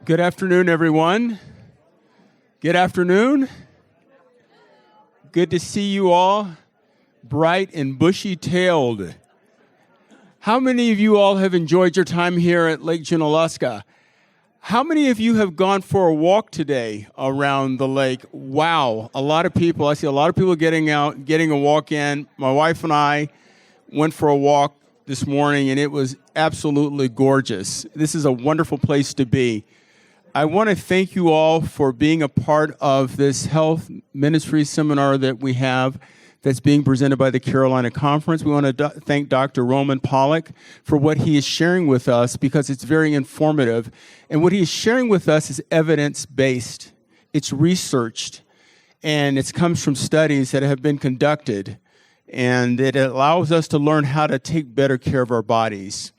Good afternoon, everyone. Good afternoon. Good to see you all, bright and bushy-tailed. How many of you all have enjoyed your time here at Lake Junaluska? How many of you have gone for a walk today around the lake? Wow, a lot of people. I see a lot of people getting out, getting a walk in. My wife and I went for a walk this morning, and it was absolutely gorgeous. This is a wonderful place to be. I want to thank you all for being a part of this health ministry seminar that we have that's being presented by the Carolina Conference. We want to thank Dr. Roman Pawlak for what he is sharing with us because it's very informative. And what he is sharing with us is evidence-based. It's researched, and it comes from studies that have been conducted, and it allows us to learn how to take better care of our bodies.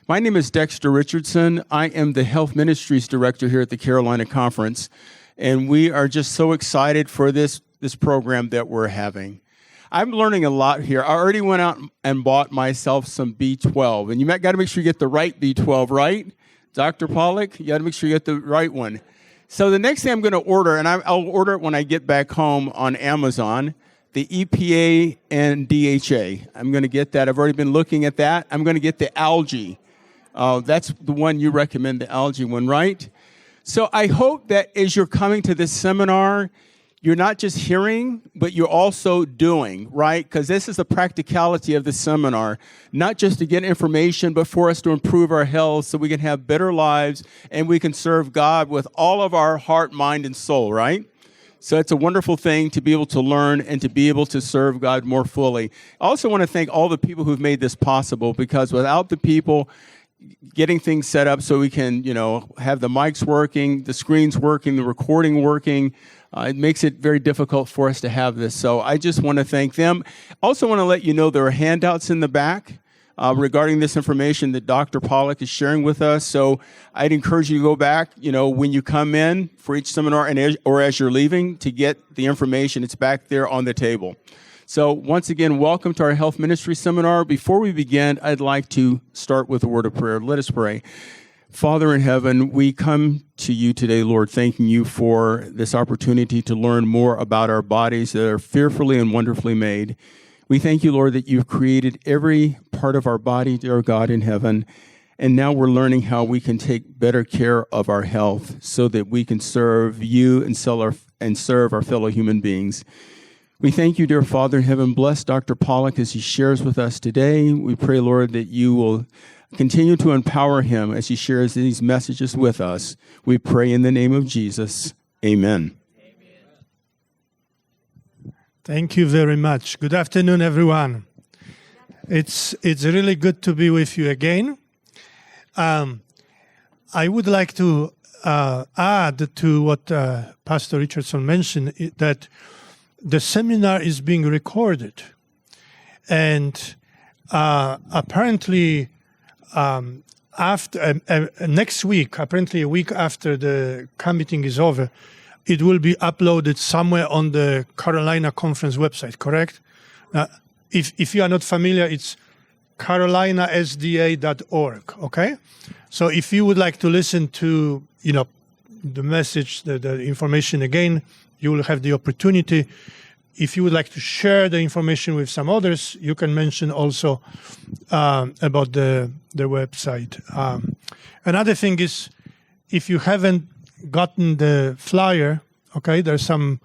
My name is Dexter Richardson. I am the Health Ministries Director here at the Carolina Conference, and we are just so excited for this program that we're having. I'm learning a lot here. I already went out and bought myself some B12, and you got to make sure you get the right B12, right? Dr. Pawlak, you got to make sure you get the right one. So the next thing I'm going to order, and I'll order it when I get back home on Amazon, the EPA and DHA. I'm going to get that. I've already been looking at that. I'm going to get the algae. That's the one you recommend, the algae one, right? So I hope that as you're coming to this seminar, you're not just hearing, but you're also doing, right? Because this is the practicality of the seminar, not just to get information, but for us to improve our health so we can have better lives and we can serve God with all of our heart, mind, and soul, right? So it's a wonderful thing to be able to learn and to be able to serve God more fully. I also want to thank all the people who've made this possible, because without the people getting things set up so we can, have the mics working, the screens working, the recording working, it makes it very difficult for us to have this. So I just want to thank them. Also want to let you know there are handouts in the back regarding this information that Dr. Pawlak is sharing with us. So I'd encourage you to go back, when you come in for each seminar or as you're leaving to get the information. It's back there on the table. So once again, welcome to our Health Ministry Seminar. Before we begin, I'd like to start with a word of prayer. Let us pray. Father in heaven, we come to you today, Lord, thanking you for this opportunity to learn more about our bodies that are fearfully and wonderfully made. We thank you, Lord, that you've created every part of our body, dear God in heaven, and now we're learning how we can take better care of our health so that we can serve you and serve our fellow human beings. We thank you, dear Father in heaven. Bless Dr. Pawlak as he shares with us today. We pray, Lord, that you will continue to empower him as he shares these messages with us. We pray in the name of Jesus. Amen. Thank you very much. Good afternoon, everyone. It's really good to be with you again. I would like to add to what Pastor Richardson mentioned, that the seminar is being recorded, and apparently after next week, apparently a week after the CAM meeting is over, it will be uploaded somewhere on the Carolina Conference website, correct? If you are not familiar, it's carolinasda.org, okay? So if you would like to listen to, the message, the information again, you will have the opportunity. If you would like to share the information with some others, you can mention also about the website. Another thing is, if you haven't gotten the flyer, okay, there's some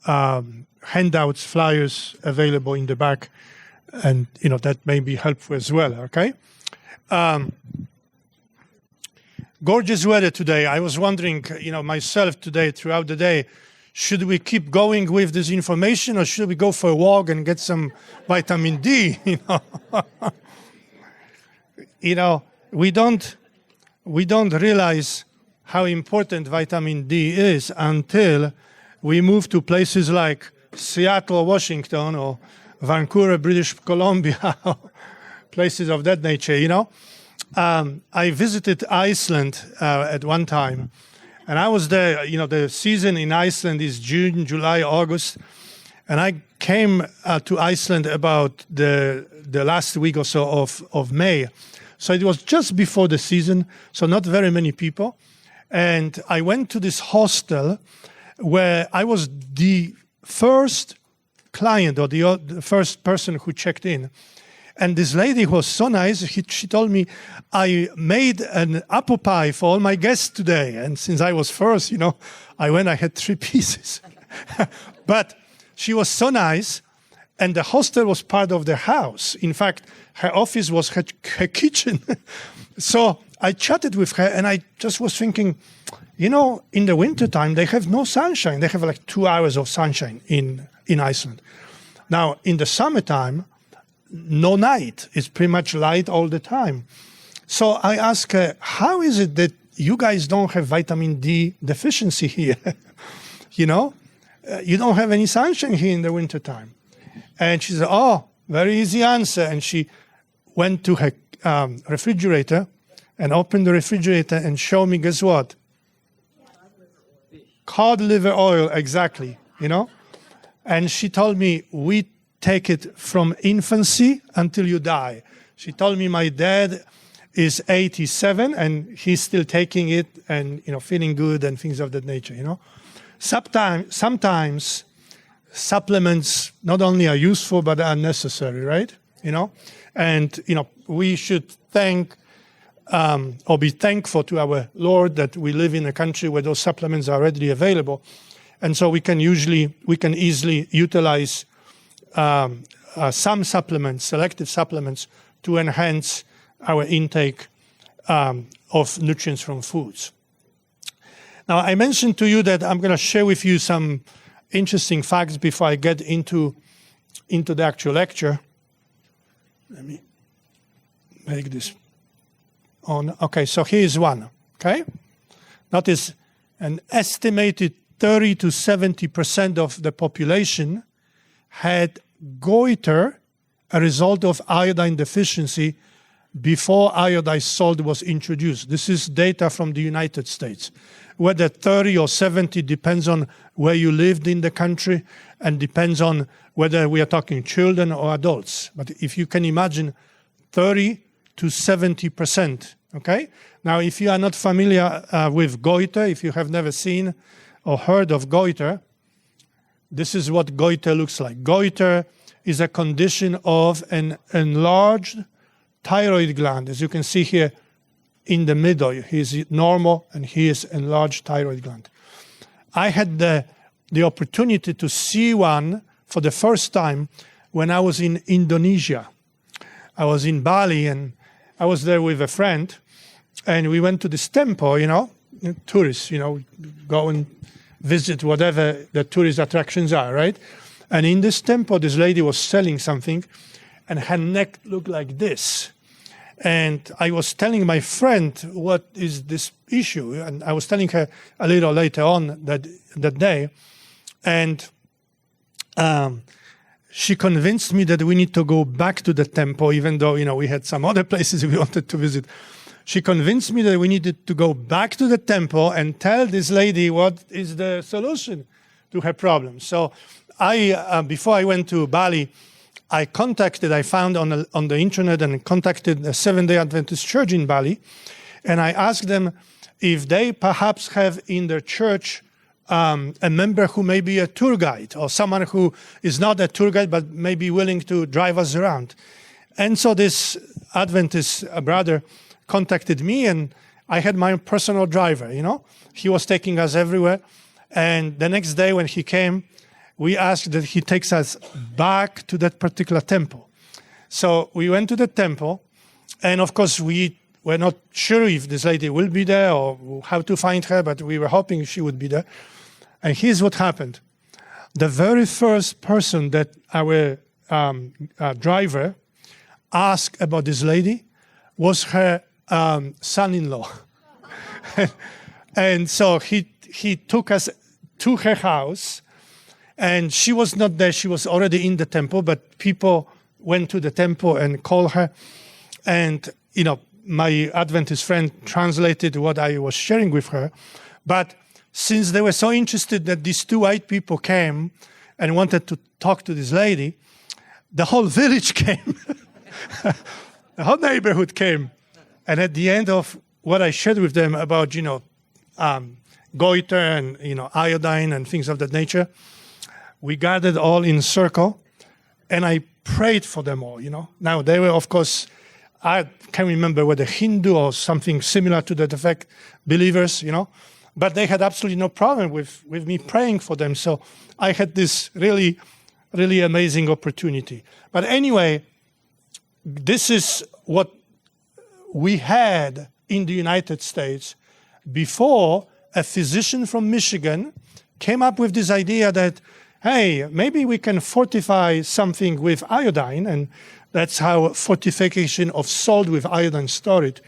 handouts, flyers available in the back, and that may be helpful as well, okay? Gorgeous weather today. I was wondering, myself today, throughout the day, should we keep going with this information, or should we go for a walk and get some vitamin D? we don't realize how important vitamin D is until we move to places like Seattle, Washington, or Vancouver, British Columbia, places of that nature, I visited Iceland at one time, and I was there. The season in Iceland is June, July, August, and I came to Iceland about the last week or so of May. So it was just before the season, so not very many people. And I went to this hostel where I was the first client or the first person who checked in. And this lady was so nice, she told me, I made an apple pie for all my guests today. And since I was first, I had 3 pieces. But she was so nice, and the hostel was part of the house. In fact, her office was her kitchen. So I chatted with her, and I just was thinking, in the wintertime, they have no sunshine. They have like 2 hours of sunshine in Iceland. Now, in the summertime, no night. It's pretty much light all the time. So I asked her, how is it that you guys don't have vitamin D deficiency here? You don't have any sunshine here in the wintertime. And she said, very easy answer. And she went to her refrigerator and opened the refrigerator and showed me, guess what? Cod liver oil, exactly, And she told me, we take it from infancy until you die. She told me my dad is 87 and he's still taking it and, feeling good and things of that nature, Sometimes supplements not only are useful, but are necessary, right? And, we should thank or be thankful to our Lord that we live in a country where those supplements are readily available. And so we can easily utilize some supplements, selective supplements, to enhance our intake of nutrients from foods. Now, I mentioned to you that I'm going to share with you some interesting facts before I get into the actual lecture. Let me make this on. Okay, so here's one. Okay, notice an estimated 30 to 70% of the population had goiter, a result of iodine deficiency, before iodized salt was introduced. This is data from the United States. Whether 30 or 70 depends on where you lived in the country and depends on whether we are talking children or adults. But if you can imagine, 30 to 70%, okay? Now, if you are not familiar with goiter, if you have never seen or heard of goiter, this is what goiter looks like. Goiter is a condition of an enlarged thyroid gland. As you can see here in the middle, here's normal and here's enlarged thyroid gland. I had the opportunity to see one for the first time when I was in Indonesia. I was in Bali and I was there with a friend and we went to this temple, tourists, go and visit whatever the tourist attractions are, right? And in this temple, this lady was selling something and her neck looked like this. And I was telling my friend, what is this issue? And I was telling her a little later on that day. And she convinced me that we need to go back to the temple, even though, we had some other places we wanted to visit. She convinced me that we needed to go back to the temple and tell this lady what is the solution to her problem. So before I went to Bali, I found on the internet and contacted the Seventh-day Adventist Church in Bali, and I asked them if they perhaps have in their church a member who may be a tour guide or someone who is not a tour guide but may be willing to drive us around. And so this Adventist brother contacted me, and I had my personal driver, He was taking us everywhere. And the next day when he came, we asked that he takes us back to that particular temple. So we went to the temple, and of course we were not sure if this lady will be there or how to find her, but we were hoping she would be there. And here's what happened. The very first person that our driver asked about this lady was her son-in-law. And so he took us to her house, and she was not there. She was already in the temple, but people went to the temple and called her. And, my Adventist friend translated what I was sharing with her. But since they were so interested that these two white people came and wanted to talk to this lady, the whole village came. The whole neighborhood came. And at the end of what I shared with them about, goiter and, iodine and things of that nature, we gathered all in a circle, and I prayed for them all, Now, they were, of course, I can't remember whether Hindu or something similar to that effect, believers, But they had absolutely no problem with me praying for them. So I had this really, really amazing opportunity. But anyway, this is what we had in the United States before a physician from Michigan came up with this idea that, hey, maybe we can fortify something with iodine, and that's how fortification of salt with iodine started.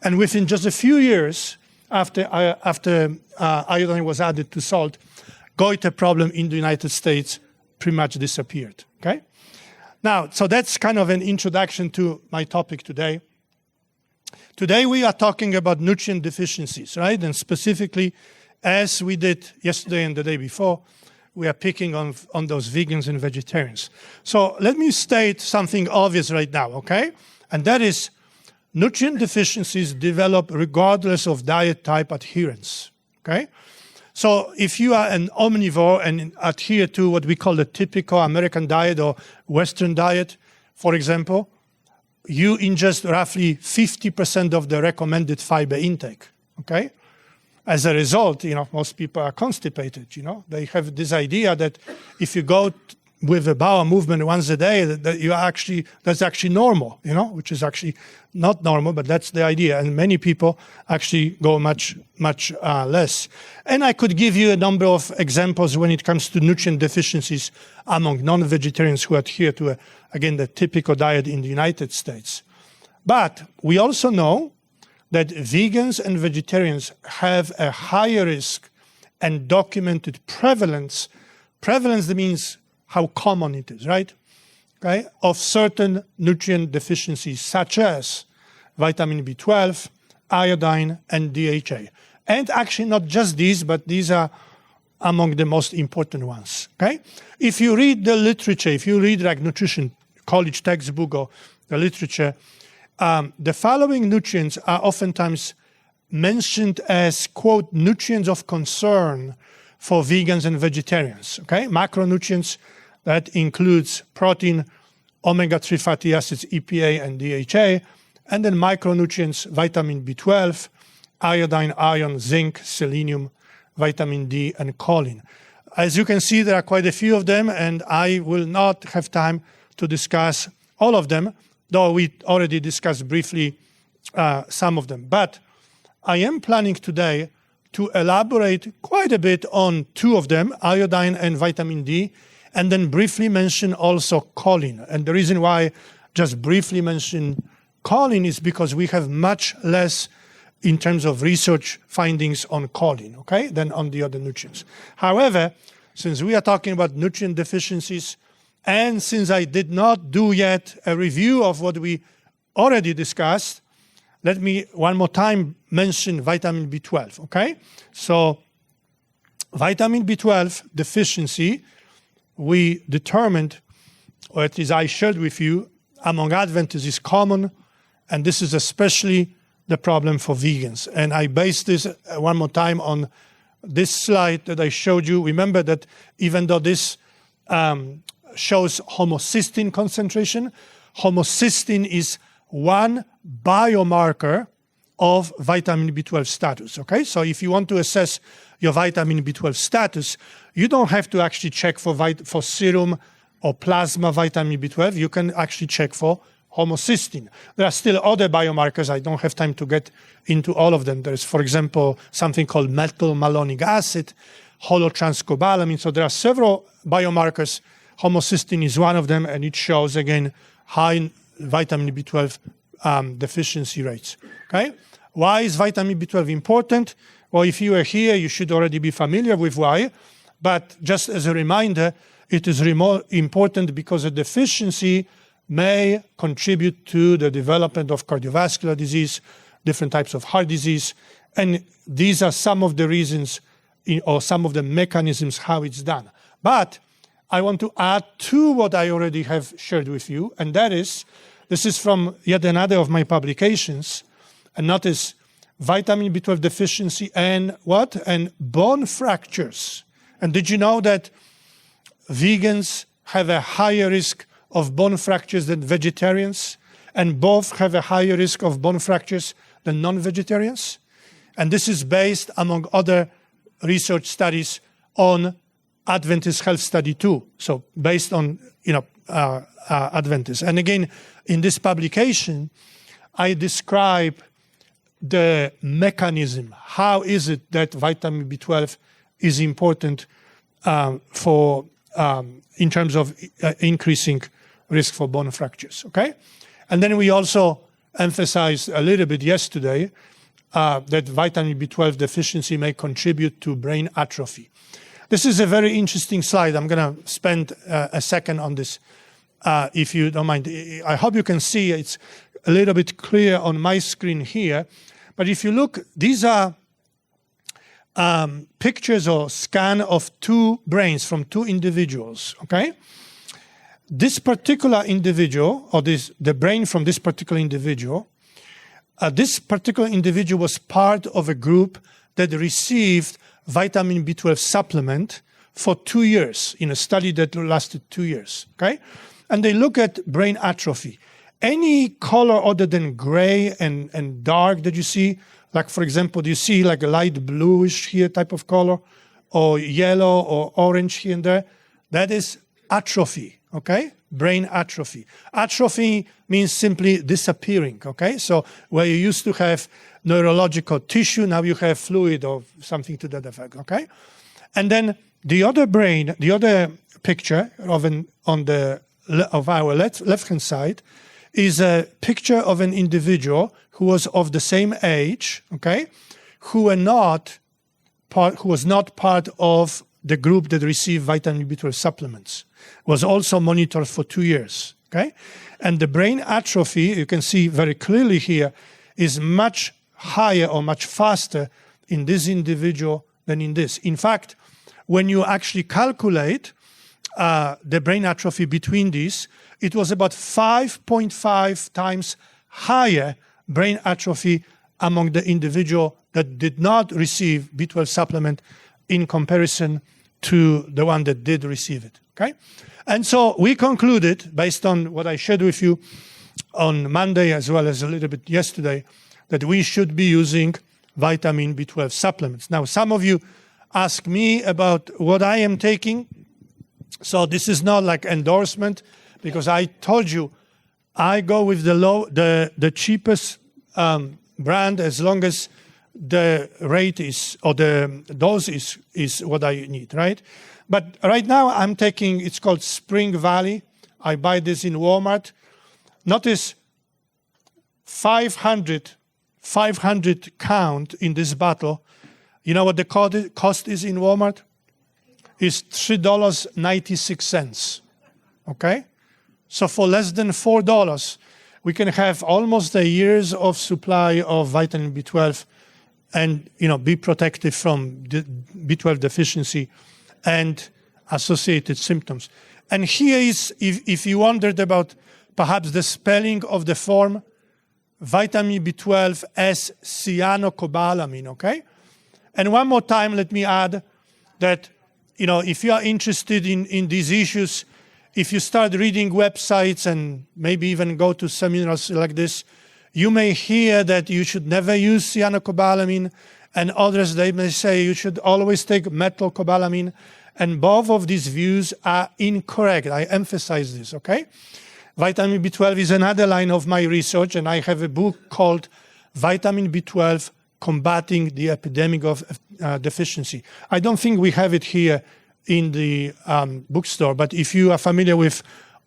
And within just a few years after iodine was added to salt, goiter problem in the United States pretty much disappeared, okay? Now, so that's kind of an introduction to my topic today. Today we are talking about nutrient deficiencies, right? And specifically, as we did yesterday and the day before, we are picking on those vegans and vegetarians. So let me state something obvious right now, okay? And that is nutrient deficiencies develop regardless of diet type adherence, okay? So if you are an omnivore and adhere to what we call the typical American diet or Western diet, for example, you ingest roughly 50% of the recommended fiber intake, okay? As a result, most people are constipated, They have this idea that if you go with a bowel movement once a day, that's actually normal, which is actually not normal, but that's the idea. And many people actually go much less. And I could give you a number of examples when it comes to nutrient deficiencies among non-vegetarians who adhere to, again, the typical diet in the United States. But we also know that vegans and vegetarians have a higher risk and documented prevalence. Prevalence means how common it is, right? Okay, of certain nutrient deficiencies such as vitamin B12, iodine, and DHA. And actually not just these, but these are among the most important ones, okay? If you read the literature, if you read like nutrition, college textbook or the literature, the following nutrients are oftentimes mentioned as, quote, nutrients of concern for vegans and vegetarians, okay? Macronutrients, that includes protein, omega-3 fatty acids, EPA and DHA, and then micronutrients, vitamin B12, iodine, iron, zinc, selenium, vitamin D, and choline. As you can see, there are quite a few of them, and I will not have time to discuss all of them, though we already discussed briefly some of them. But I am planning today to elaborate quite a bit on two of them, iodine and vitamin D, and then briefly mention also choline. And the reason why I just briefly mention choline is because we have much less in terms of research findings on choline, okay, than on the other nutrients. However, since we are talking about nutrient deficiencies, and since I did not do yet a review of what we already discussed, let me one more time mention vitamin B12, okay? So vitamin B12 deficiency, we determined, or at least I shared with you, among Adventists is common, and this is especially the problem for vegans. And I based this one more time on this slide that I showed you. Remember that even though this shows homocysteine concentration, homocysteine is one biomarker of vitamin B12 status, okay? So if you want to assess your vitamin B12 status, you don't have to actually check for serum or plasma vitamin B12. You can actually check for homocysteine. There are still other biomarkers. I don't have time to get into all of them. There's, for example, something called methylmalonic acid, holotranscobalamin. So there are several biomarkers. Homocysteine is one of them, and it shows, again, high vitamin B12 deficiency rates. Okay? Why is vitamin B12 important? Well, if you are here, you should already be familiar with why. But just as a reminder, it is important because a deficiency may contribute to the development of cardiovascular disease, different types of heart disease. And these are some of the reasons or some of the mechanisms how it's done. But I want to add to what I already have shared with you, and that is, this is from yet another of my publications, and notice vitamin B12 deficiency and what? And bone fractures. And did you know that vegans have a higher risk of bone fractures than vegetarians? And both have a higher risk of bone fractures than non-vegetarians? And this is based, among other research studies, on Adventist Health Study 2. So based on, Adventist. And again, in this publication, I describe the mechanism. How is it that vitamin B12 is important in terms of increasing risk for bone fractures, okay? And then we also emphasized a little bit yesterday that vitamin B12 deficiency may contribute to brain atrophy. This is a very interesting slide. I'm going to spend a second on this, if you don't mind. I hope you can see it's a little bit clear on my screen here. But if you look, these are pictures or scan of two brains from two individuals, okay? This particular individual, or the brain from this particular individual was part of a group that received vitamin B12 supplement for 2 years in a study that lasted 2 years, okay? And they look at brain atrophy. Any color other than gray and dark that you see, like for example, do you see like a light bluish here type of color, or yellow or orange here and there? That is atrophy, okay? Brain atrophy. Atrophy means simply disappearing, okay? So where you used to have neurological tissue, now you have fluid or something to that effect, okay? And then the other brain, the other picture of our left-hand side is a picture of an individual who was of the same age, okay, who was not part of the group that received vitamin B12 supplements, was also monitored for 2 years, okay? And the brain atrophy, you can see very clearly here, is much higher or much faster in this individual than in this. In fact, when you actually calculate the brain atrophy between these, it was about 5.5 times higher brain atrophy among the individual that did not receive B12 supplement in comparison to the one that did receive it, okay? And so we concluded, based on what I shared with you on Monday as well as a little bit yesterday, that we should be using vitamin B12 supplements. Now, some of you ask me about what I am taking. So this is not like endorsement, because I told you I go with the cheapest brand as long as the rate is, or the dose is what I need, right? But right now I'm taking, it's called Spring Valley. I buy this in Walmart. Notice 500 count in this bottle. You know what the cost is in Walmart? Is $3.96, okay? So for less than $4, we can have almost a year's of supply of vitamin B12 and, be protected from B12 deficiency and associated symptoms. And here is, if you wondered about perhaps the spelling of the form, vitamin B12 as cyanocobalamin, okay? And one more time, let me add that, if you are interested in these issues, if you start reading websites and maybe even go to seminars like this, you may hear that you should never use cyanocobalamin, and others, they may say you should always take methylcobalamin, and both of these views are incorrect. I emphasize this, okay? Vitamin B12 is another line of my research, and I have a book called Vitamin B12 Combating the Epidemic of Deficiency. I don't think we have it here in the bookstore, but if you are familiar with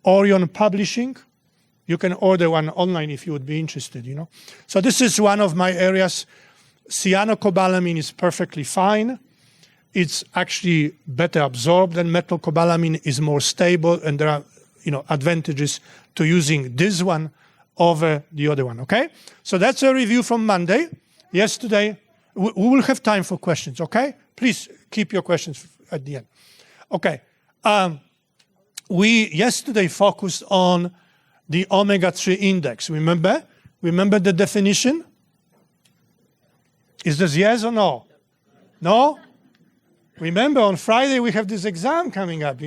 Orion Publishing, You can order one online if you would be interested, So this is one of my areas. Cyanocobalamin is perfectly fine. It's actually better absorbed than methylcobalamin, is more stable, and there are advantages to using this one over the other one, okay? So that's a review from Monday. Yesterday, we will have time for questions, okay? Please keep your questions at the end. Okay. We yesterday focused on the omega-3 index. Remember? Remember the definition? Is this yes or no? No? Remember, on Friday we have this exam coming up,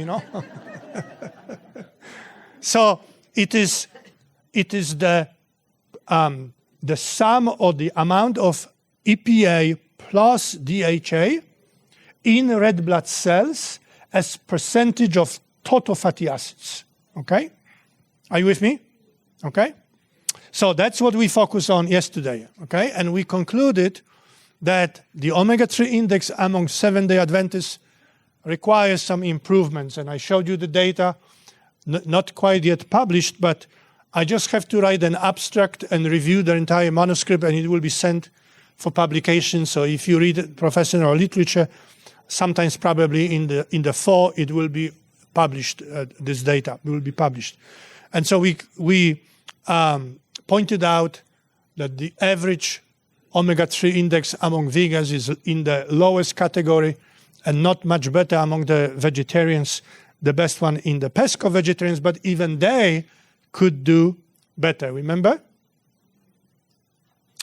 So it is the sum or the amount of EPA plus DHA in red blood cells as percentage of total fatty acids. Okay? Are you with me? Okay? So that's what we focused on yesterday. Okay? And we concluded that the omega-3 index among Seventh-day Adventists requires some improvements. And I showed you the data, not quite yet published, but I just have to write an abstract and review the entire manuscript, and it will be sent for publication. So if you read professional literature, sometimes probably in the fall, it will be published, this data will be published. And so we pointed out that the average omega-3 index among vegans is in the lowest category and not much better among the vegetarians, the best one in the pesco vegetarians, but even they could do better, remember?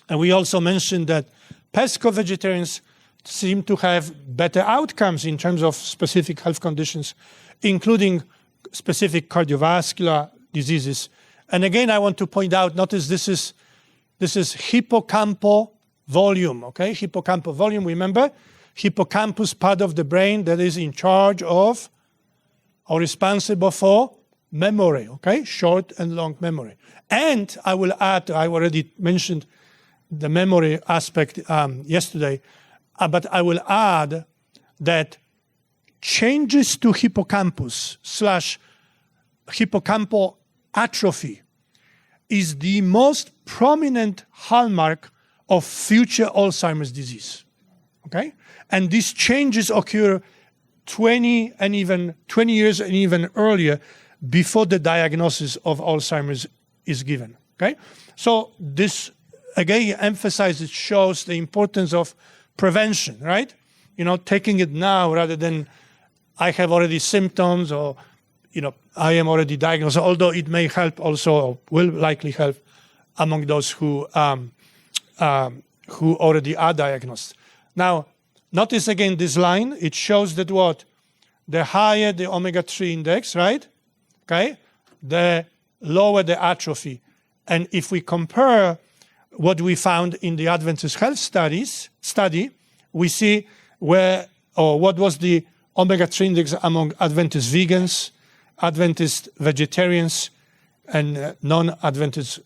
And we also mentioned that pesco vegetarians seem to have better outcomes in terms of specific health conditions, including specific cardiovascular diseases. And again, I want to point out, notice this is hippocampal volume, okay? Hippocampal volume, remember? Hippocampus, part of the brain that is in charge of or responsible for memory, okay? Short and long memory. And I will add, I already mentioned the memory aspect yesterday, but I will add that changes to hippocampus / hippocampal atrophy is the most prominent hallmark of future Alzheimer's disease, okay? And these changes occur 20 years and even earlier before the diagnosis of Alzheimer's is given, okay? So this, again, emphasizes, shows the importance of prevention, right? Taking it now rather than I have already symptoms or, I am already diagnosed, although it may help also, or will likely help among those who already are diagnosed. Now, notice again this line. It shows that what? The higher the omega-3 index, right? Okay? The lower the atrophy. And if we compare what we found in the Adventist Health study, we see what was the omega-3 index among Adventist vegans, Adventist vegetarians, and non-Adventist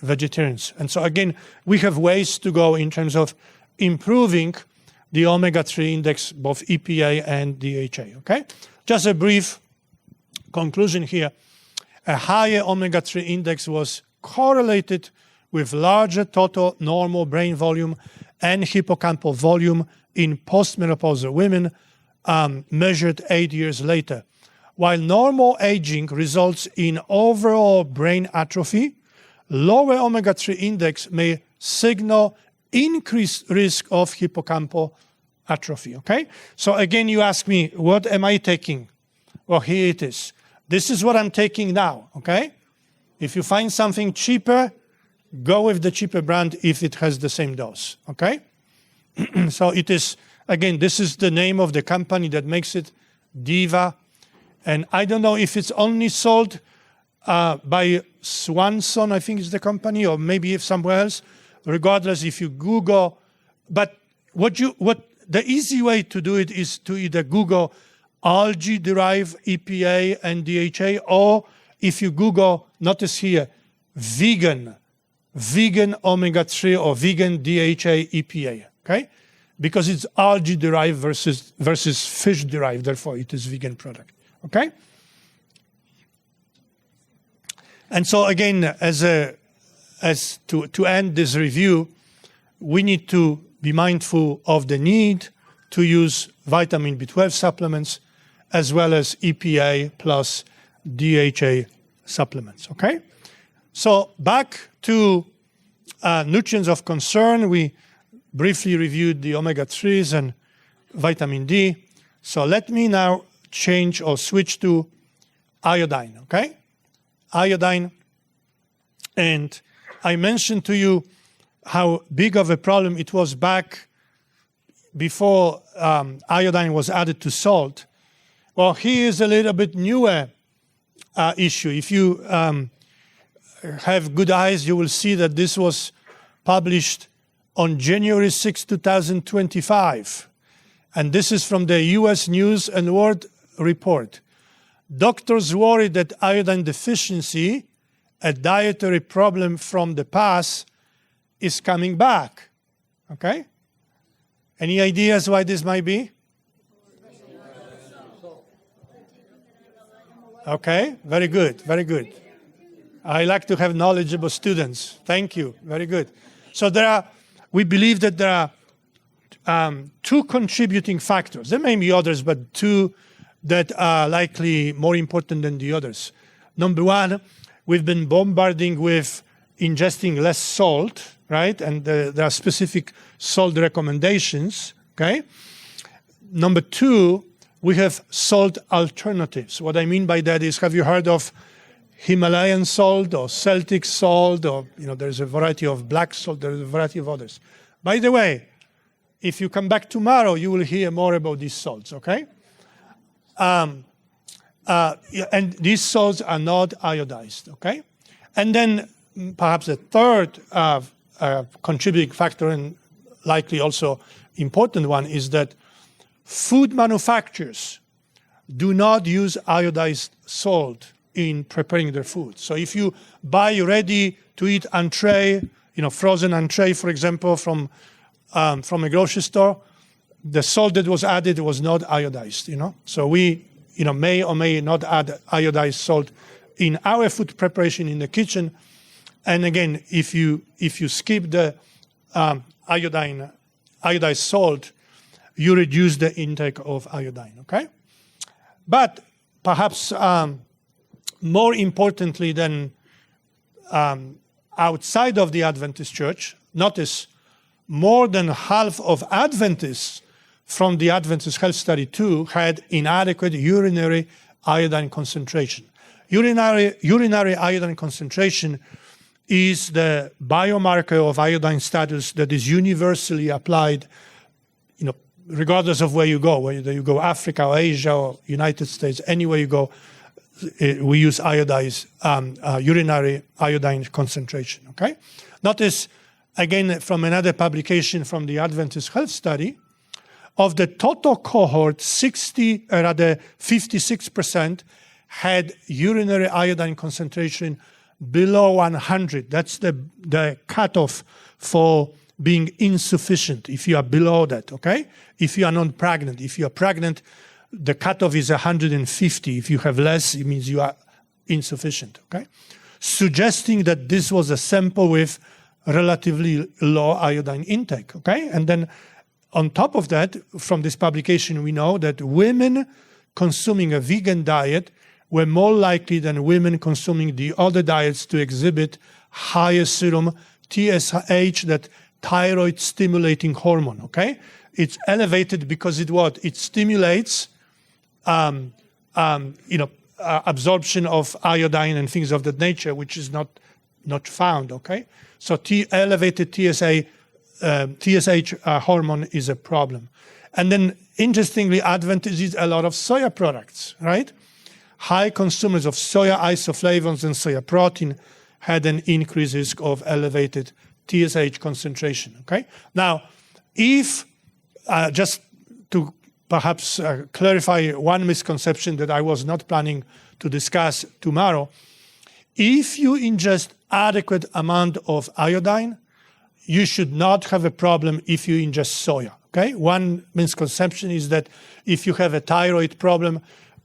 vegetarians. And so again, we have ways to go in terms of improving the omega-3 index, both EPA and DHA, okay? Just a brief conclusion here. A higher omega-3 index was correlated with larger total normal brain volume and hippocampal volume in postmenopausal women measured 8 years later. While normal aging results in overall brain atrophy, lower omega-3 index may signal increased risk of hippocampal atrophy, okay? So again, you ask me, what am I taking? Well, here it is. This is what I'm taking now, okay? If you find something cheaper, go with the cheaper brand if it has the same dose, okay? So it is, again, this is the name of the company that makes it, Diva. And I don't know if it's only sold by Swanson, I think is the company, or maybe if somewhere else. Regardless, if you Google, but the easy way to do it is to either Google algae-derived EPA and DHA, or if you Google, notice here, vegan omega-3 or vegan DHA EPA, okay? Because it's algae-derived versus fish-derived, therefore it is vegan product, okay? And so again, as to end this review, we need to be mindful of the need to use vitamin B12 supplements as well as EPA plus DHA supplements, okay? So back to nutrients of concern. We briefly reviewed the omega-3s and vitamin D. So let me now change or switch to iodine, okay? Iodine. And I mentioned to you how big of a problem it was back before iodine was added to salt. Well, here's a little bit newer issue. If you have good eyes, you will see that this was published on January 6, 2025. And this is from the US News and World Report. Doctors worry that iodine deficiency, a dietary problem from the past, is coming back. Okay? Any ideas why this might be? Okay, very good, very good. I like to have knowledgeable students. Thank you, very good. So we believe that there are two contributing factors. There may be others, but two that are likely more important than the others. Number one, we've been bombarding with ingesting less salt, right? And there are specific salt recommendations, okay? Number two, we have salt alternatives. What I mean by that is, have you heard of Himalayan salt or Celtic salt, or there's a variety of black salt, there's a variety of others. By the way, if you come back tomorrow, you will hear more about these salts, okay? And these salts are not iodized, okay? And then perhaps a third contributing factor, and likely also important one, is that food manufacturers do not use iodized salt in preparing their food. So if you buy ready-to-eat entree, frozen entree, for example, from a grocery store, the salt that was added was not iodized, So we, may or may not add iodized salt in our food preparation in the kitchen. And again, if you skip the iodized salt, you reduce the intake of iodine, okay? But perhaps more importantly than outside of the Adventist church, notice more than half of Adventists from the Adventist Health Study 2 had inadequate urinary iodine concentration. Urinary iodine concentration is the biomarker of iodine status that is universally applied, regardless of where you go, whether you go Africa or Asia or United States, anywhere you go, we use urinary iodine concentration, okay? Notice, again, from another publication from the Adventist Health Study, of the total cohort, 56% had urinary iodine concentration below 100. That's the cutoff for being insufficient, if you are below that, okay? If you are not pregnant. If you are pregnant, the cutoff is 150. If you have less, it means you are insufficient, okay? Suggesting that this was a sample with relatively low iodine intake, okay? And then on top of that, from this publication, we know that women consuming a vegan diet were more likely than women consuming the other diets to exhibit higher serum TSH, that thyroid stimulating hormone, okay? It's elevated because it stimulates absorption of iodine and things of that nature, which is not found, okay? So elevated TSH hormone is a problem. And then, interestingly, Adventists eat a lot of soya products, right? High consumers of soya isoflavones and soya protein had an increased risk of elevated TSH concentration, okay? Now, if, just to perhaps clarify one misconception that I was not planning to discuss tomorrow, if you ingest adequate amount of iodine, you should not have a problem if you ingest soya, okay? One misconception is that if you have a thyroid problem,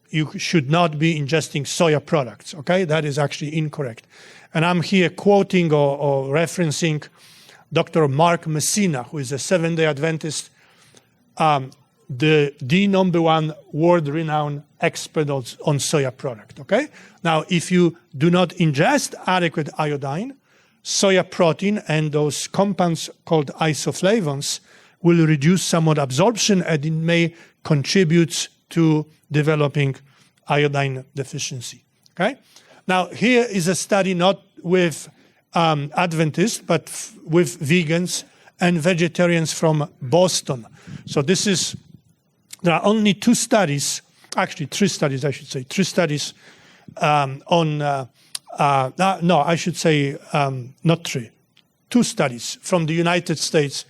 you should not be ingesting soya products, okay? That is actually incorrect. And I'm here quoting or referencing Dr. Mark Messina, who is a Seventh-day Adventist, the number one world-renowned expert on soya product, okay? Now, if you do not ingest adequate iodine, soya protein and those compounds called isoflavones will reduce somewhat absorption, and it may contribute to developing iodine deficiency, okay? Now, here is a study not with Adventists, but with vegans and vegetarians from Boston. So there are only two studies, actually three studies, I should say, not three, two studies from the United States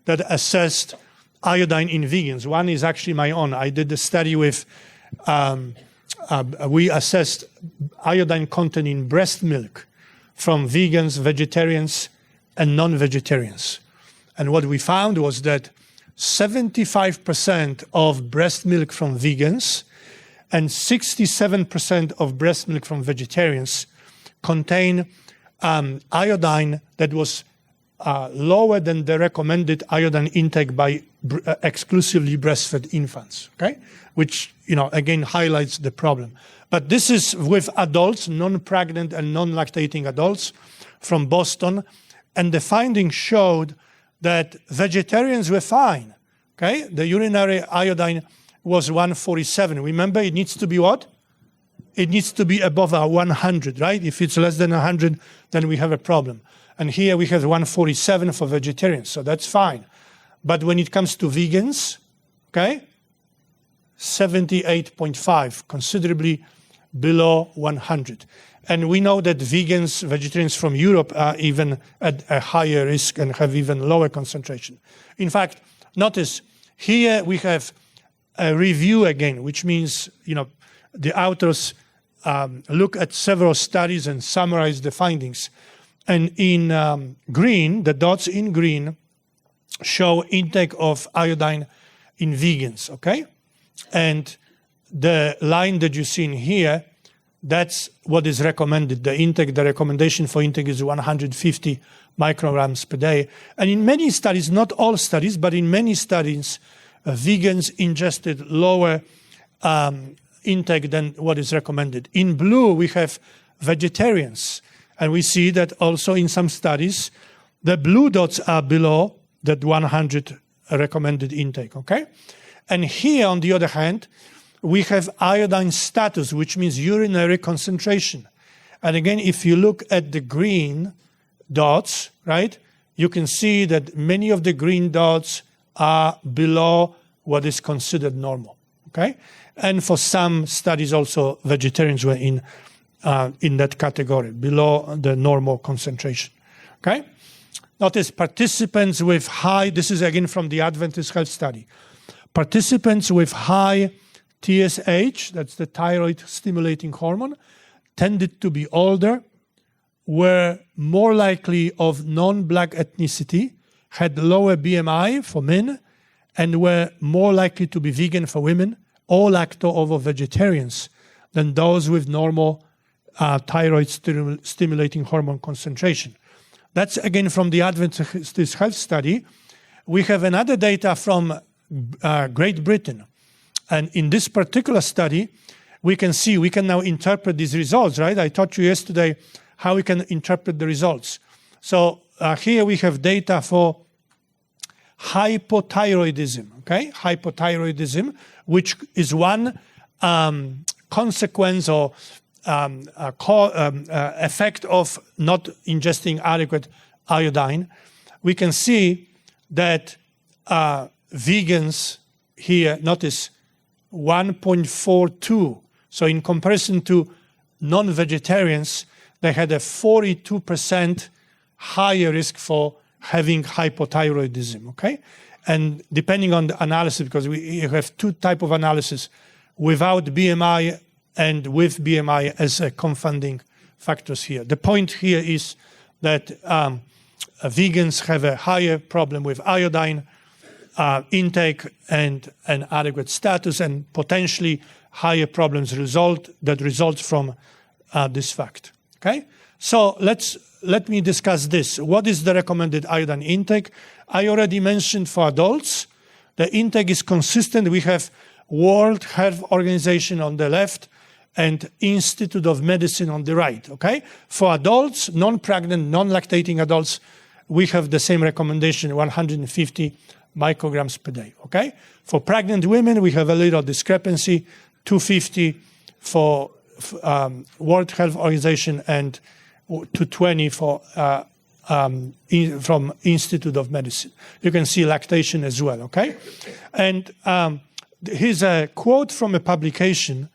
that assessed iodine in vegans. One is actually my own. I did a study with, we assessed iodine content in breast milk from vegans, vegetarians, and non-vegetarians. And what we found was that 75% of breast milk from vegans and 67% of breast milk from vegetarians contain iodine that was lower than the recommended iodine intake by exclusively breastfed infants, okay? Which, again, highlights the problem. But this is with adults, non-pregnant and non-lactating adults from Boston, and the findings showed that vegetarians were fine, okay? The urinary iodine was 147. Remember, it needs to be what? It needs to be above 100, right? If it's less than 100, then we have a problem. And here we have 147 for vegetarians, so that's fine. But when it comes to vegans, okay, 78.5, considerably below 100. And we know that vegans, vegetarians from Europe are even at a higher risk and have even lower concentration. In fact, notice here we have a review again, which means, the authors look at several studies and summarize the findings. And in green, the dots in green show intake of iodine in vegans, okay? And the line that you see in here, that's what is recommended. The recommendation for intake is 150 micrograms per day. And in many studies, not all studies, but in many studies, vegans ingested lower intake than what is recommended. In blue, we have vegetarians. And we see that also in some studies, the blue dots are below that 100 recommended intake, okay? And here, on the other hand, we have iodine status, which means urinary concentration. And again, if you look at the green dots, right, you can see that many of the green dots are below what is considered normal, okay? And for some studies also, vegetarians were in that category, below the normal concentration, okay? Notice participants with high, this is again from the Adventist Health Study, participants with high TSH, that's the thyroid stimulating hormone, tended to be older, were more likely of non-black ethnicity, had lower BMI for men, and were more likely to be vegan for women, or lacto-ovo-vegetarians than those with normal thyroid stimulating hormone concentration. That's again from the Adventist Health Study. We have another data from Great Britain. And in this particular study, we can now interpret these results, right? I taught you yesterday how we can interpret the results. So here we have data for hypothyroidism, okay? Hypothyroidism, which is one consequence or effect of not ingesting adequate iodine. We can see that vegans here, notice 1.42. So in comparison to non-vegetarians, they had a 42% higher risk for having hypothyroidism, okay? And depending on the analysis, because we have two types of analysis, without BMI and with BMI as confounding factors here. The point here is that vegans have a higher problem with iodine intake and adequate status, and potentially higher problems result from this fact. Okay, so let me discuss this. What is the recommended iodine intake? I already mentioned for adults, the intake is consistent. We have World Health Organization on the left and Institute of Medicine on the right. Okay, for adults, non-pregnant, non-lactating adults, we have the same recommendation, 150 micrograms per day. Okay, for pregnant women, we have a little discrepancy, 250 for World Health Organization and 220 for from Institute of Medicine. You can see lactation as well, okay? And here's a quote from a publication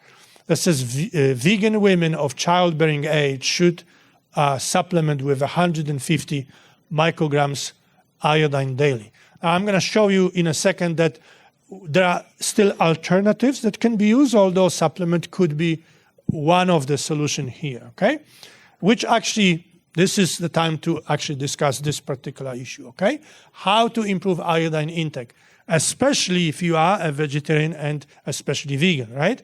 that says vegan women of childbearing age should supplement with 150 micrograms iodine daily. Now, I'm going to show you in a second that there are still alternatives that can be used, although supplement could be one of the solution here, okay? Which actually, this is the time to actually discuss this particular issue, okay? How to improve iodine intake, especially if you are a vegetarian and especially vegan, right?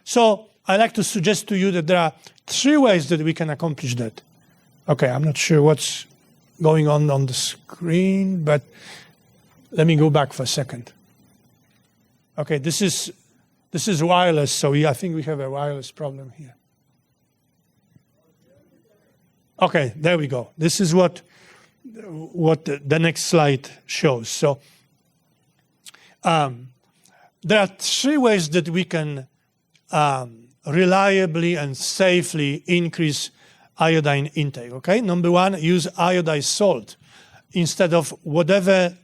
So I like to suggest to you that there are 3 ways that we can accomplish that. Okay, I'm not sure what's going on the screen, but let me go back for a second. Okay, this is wireless, so I think we have a wireless problem here. Okay, there we go. This is what the next slide shows. So there are 3 ways that we can reliably and safely increase iodine intake. Okay, number 1, use iodized salt instead of whatever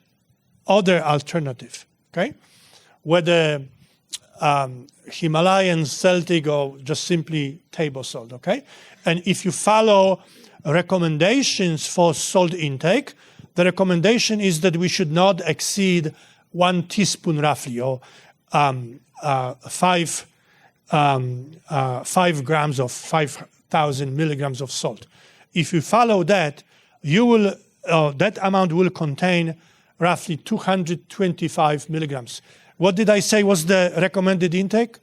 other alternative. Okay, whether Himalayan, Celtic, or just simply table salt. Okay, and if you follow recommendations for salt intake, the recommendation is that we should not exceed 1 teaspoon roughly, or 5 grams of 5,000 milligrams of salt. If you follow that, you will that amount will contain roughly 225 milligrams. What did I say was the recommended intake?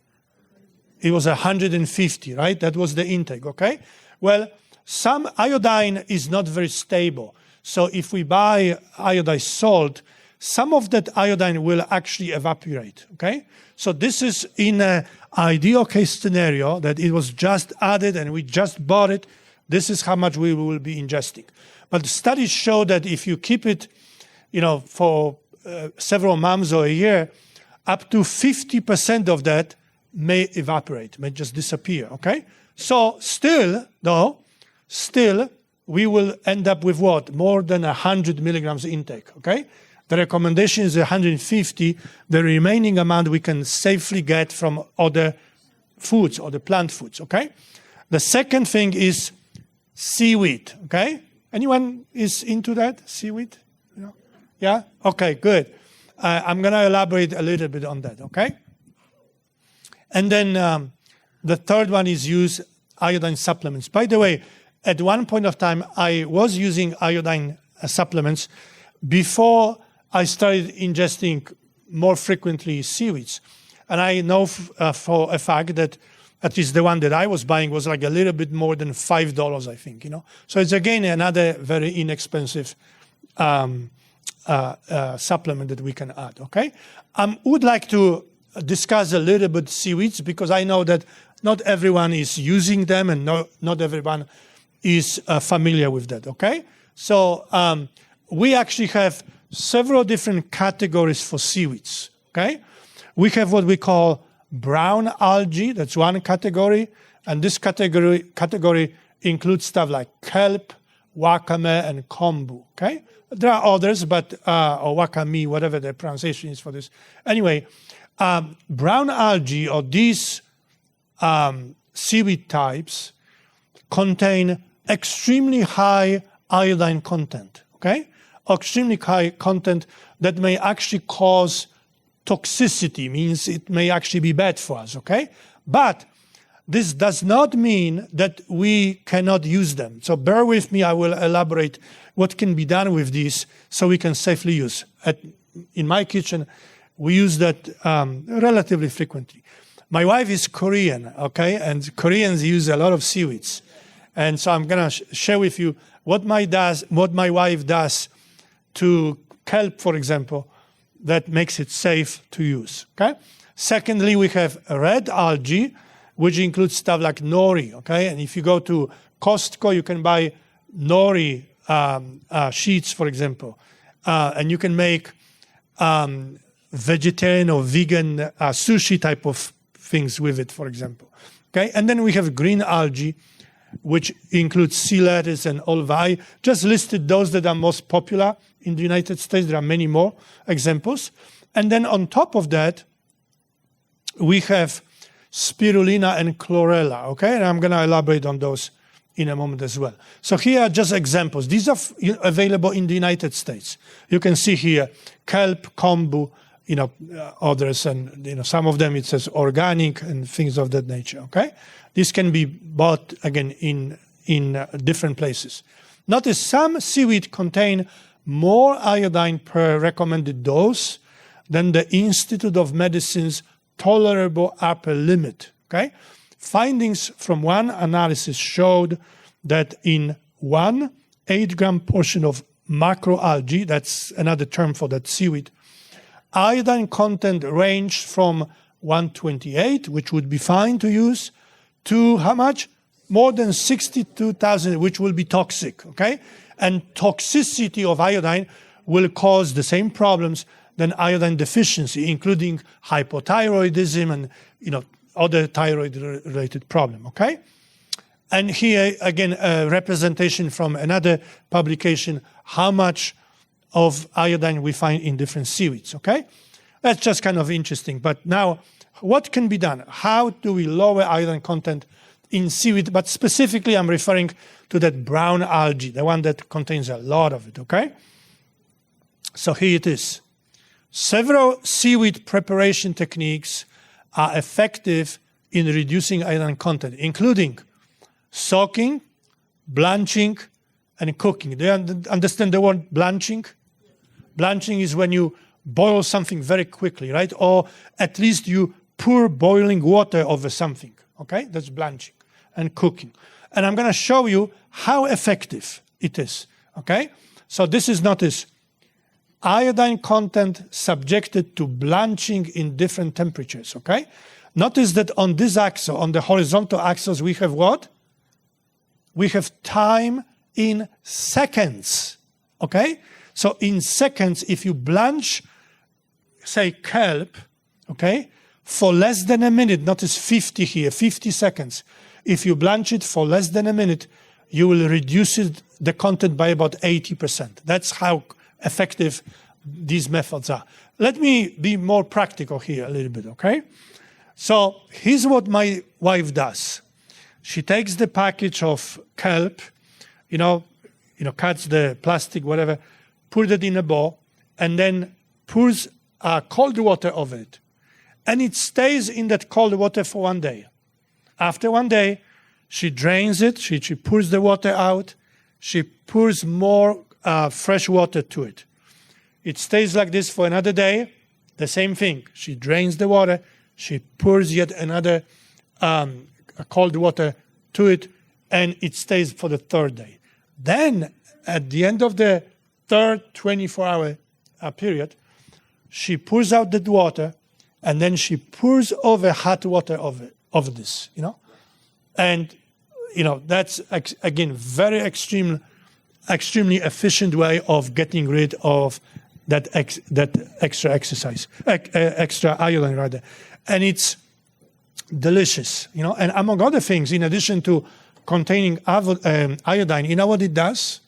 It was 150, right? That was the intake, okay? Well, some iodine is not very stable. So if we buy iodized salt, some of that iodine will actually evaporate, okay? So this is in an ideal case scenario that it was just added and we just bought it. This is how much we will be ingesting. But the studies show that if you keep it, for several months or a year, up to 50% of that may evaporate, may just disappear, okay? So still, we will end up with what? More than 100 milligrams intake, okay? The recommendation is 150. The remaining amount we can safely get from other foods, other plant foods, okay? The second thing is seaweed, okay? Anyone is into that, seaweed? Yeah? Okay, good. I'm going to elaborate a little bit on that, okay? And then the third one is use iodine supplements. By the way, at one point of time, I was using iodine supplements before I started ingesting more frequently seaweeds. And I know for a fact that at least the one that I was buying was like a little bit more than $5, I think, So it's again another very inexpensive supplement that we can add, okay? Would like to discuss a little bit seaweeds because I know that not everyone is using them and not everyone is familiar with that, okay? So we actually have several different categories for seaweeds, okay? We have what we call brown algae, that's one category, and this category includes stuff like kelp, wakame, and kombu, okay? There are others, but, or wakame, whatever the pronunciation is for this. Anyway, brown algae, or these seaweed types, contain extremely high iodine content, okay? Extremely high content that may actually cause toxicity, means it may actually be bad for us, okay? But this does not mean that we cannot use them. So bear with me, I will elaborate what can be done with these so we can safely use. In my kitchen, we use that relatively frequently. My wife is Korean, okay? And Koreans use a lot of seaweeds. And so I'm going to share with you what my wife does to kelp, for example, that makes it safe to use, okay? Secondly, we have red algae, which includes stuff like nori, okay? And if you go to Costco, you can buy nori sheets, for example. And you can make vegetarian or vegan sushi type of things with it, for example. Okay, and then we have green algae, which includes sea lettuce and olive oil. Just listed those that are most popular in the United States. There are many more examples. And then on top of that, we have spirulina and chlorella. Okay, and I'm going to elaborate on those in a moment as well. So here are just examples. These are available in the United States. You can see here kelp, kombu, others, and some of them it says organic and things of that nature. Okay, this can be bought again in different places. Notice some seaweed contain more iodine per recommended dose than the Institute of Medicine's tolerable upper limit. Okay, findings from one analysis showed that in 1 8-gram portion of macroalgae, that's another term for that seaweed, iodine content ranged from 128, which would be fine to use, to how much? More than 62,000, which will be toxic, okay? And toxicity of iodine will cause the same problems than iodine deficiency, including hypothyroidism and, other thyroid-related problem, okay? And here, again, a representation from another publication, how much of iodine we find in different seaweeds, okay? That's just kind of interesting. But now, what can be done? How do we lower iodine content in seaweed? But specifically, I'm referring to that brown algae, the one that contains a lot of it, okay? So here it is. Several seaweed preparation techniques are effective in reducing iodine content, including soaking, blanching, and cooking. Do you understand the word blanching? Blanching is when you boil something very quickly, right? Or at least you pour boiling water over something, okay? That's blanching. And cooking. And I'm going to show you how effective it is, okay? So this is, notice, iodine content subjected to blanching in different temperatures, okay? Notice that on this axis, on the horizontal axis, we have what? We have time in seconds, okay? So in seconds, if you blanch, say, kelp, okay, for less than a minute, notice 50 here, 50 seconds. If you blanch it for less than a minute, you will reduce the content by about 80%. That's how effective these methods are. Let me be more practical here a little bit, okay? So here's what my wife does. She takes the package of kelp, cuts the plastic, whatever, put it in a bowl, and then pours cold water over it. And it stays in that cold water for 1 day. After 1 day, she drains it, she pours the water out, she pours more fresh water to it. It stays like this for another day, the same thing. She drains the water, she pours yet another cold water to it, and it stays for the 3rd day. Then, at the end of the 3rd 24-hour period, she pours out that water, and then she pours over hot water over this, And, that's, again, very extremely efficient way of getting rid of that extra extra iodine, rather. And it's delicious, And among other things, in addition to containing iodine, you know what it does?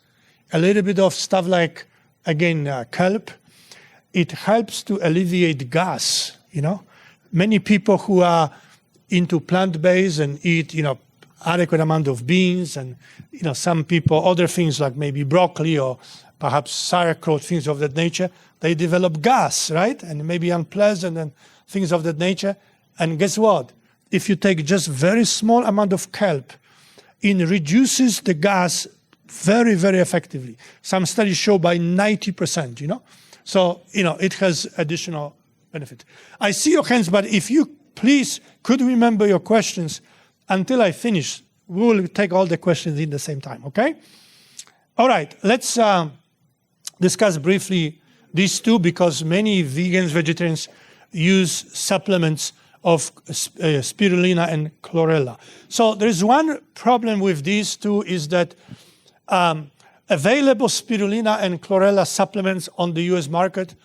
A little bit of stuff like, again, kelp. It helps to alleviate gas, Many people who are into plant-based and eat, adequate amount of beans and, some people, other things like maybe broccoli or perhaps sauerkraut, things of that nature, they develop gas, right? And maybe unpleasant and things of that nature. And guess what? If you take just very small amount of kelp, it reduces the gas very, very effectively. Some studies show by 90%, So, it has additional benefit. I see your hands, but if you please, could remember your questions until I finish. We will take all the questions in the same time, okay? All right, let's discuss briefly these two, because many vegans, vegetarians use supplements of spirulina and chlorella. So there's one problem with these two, is that available spirulina and chlorella supplements on the US market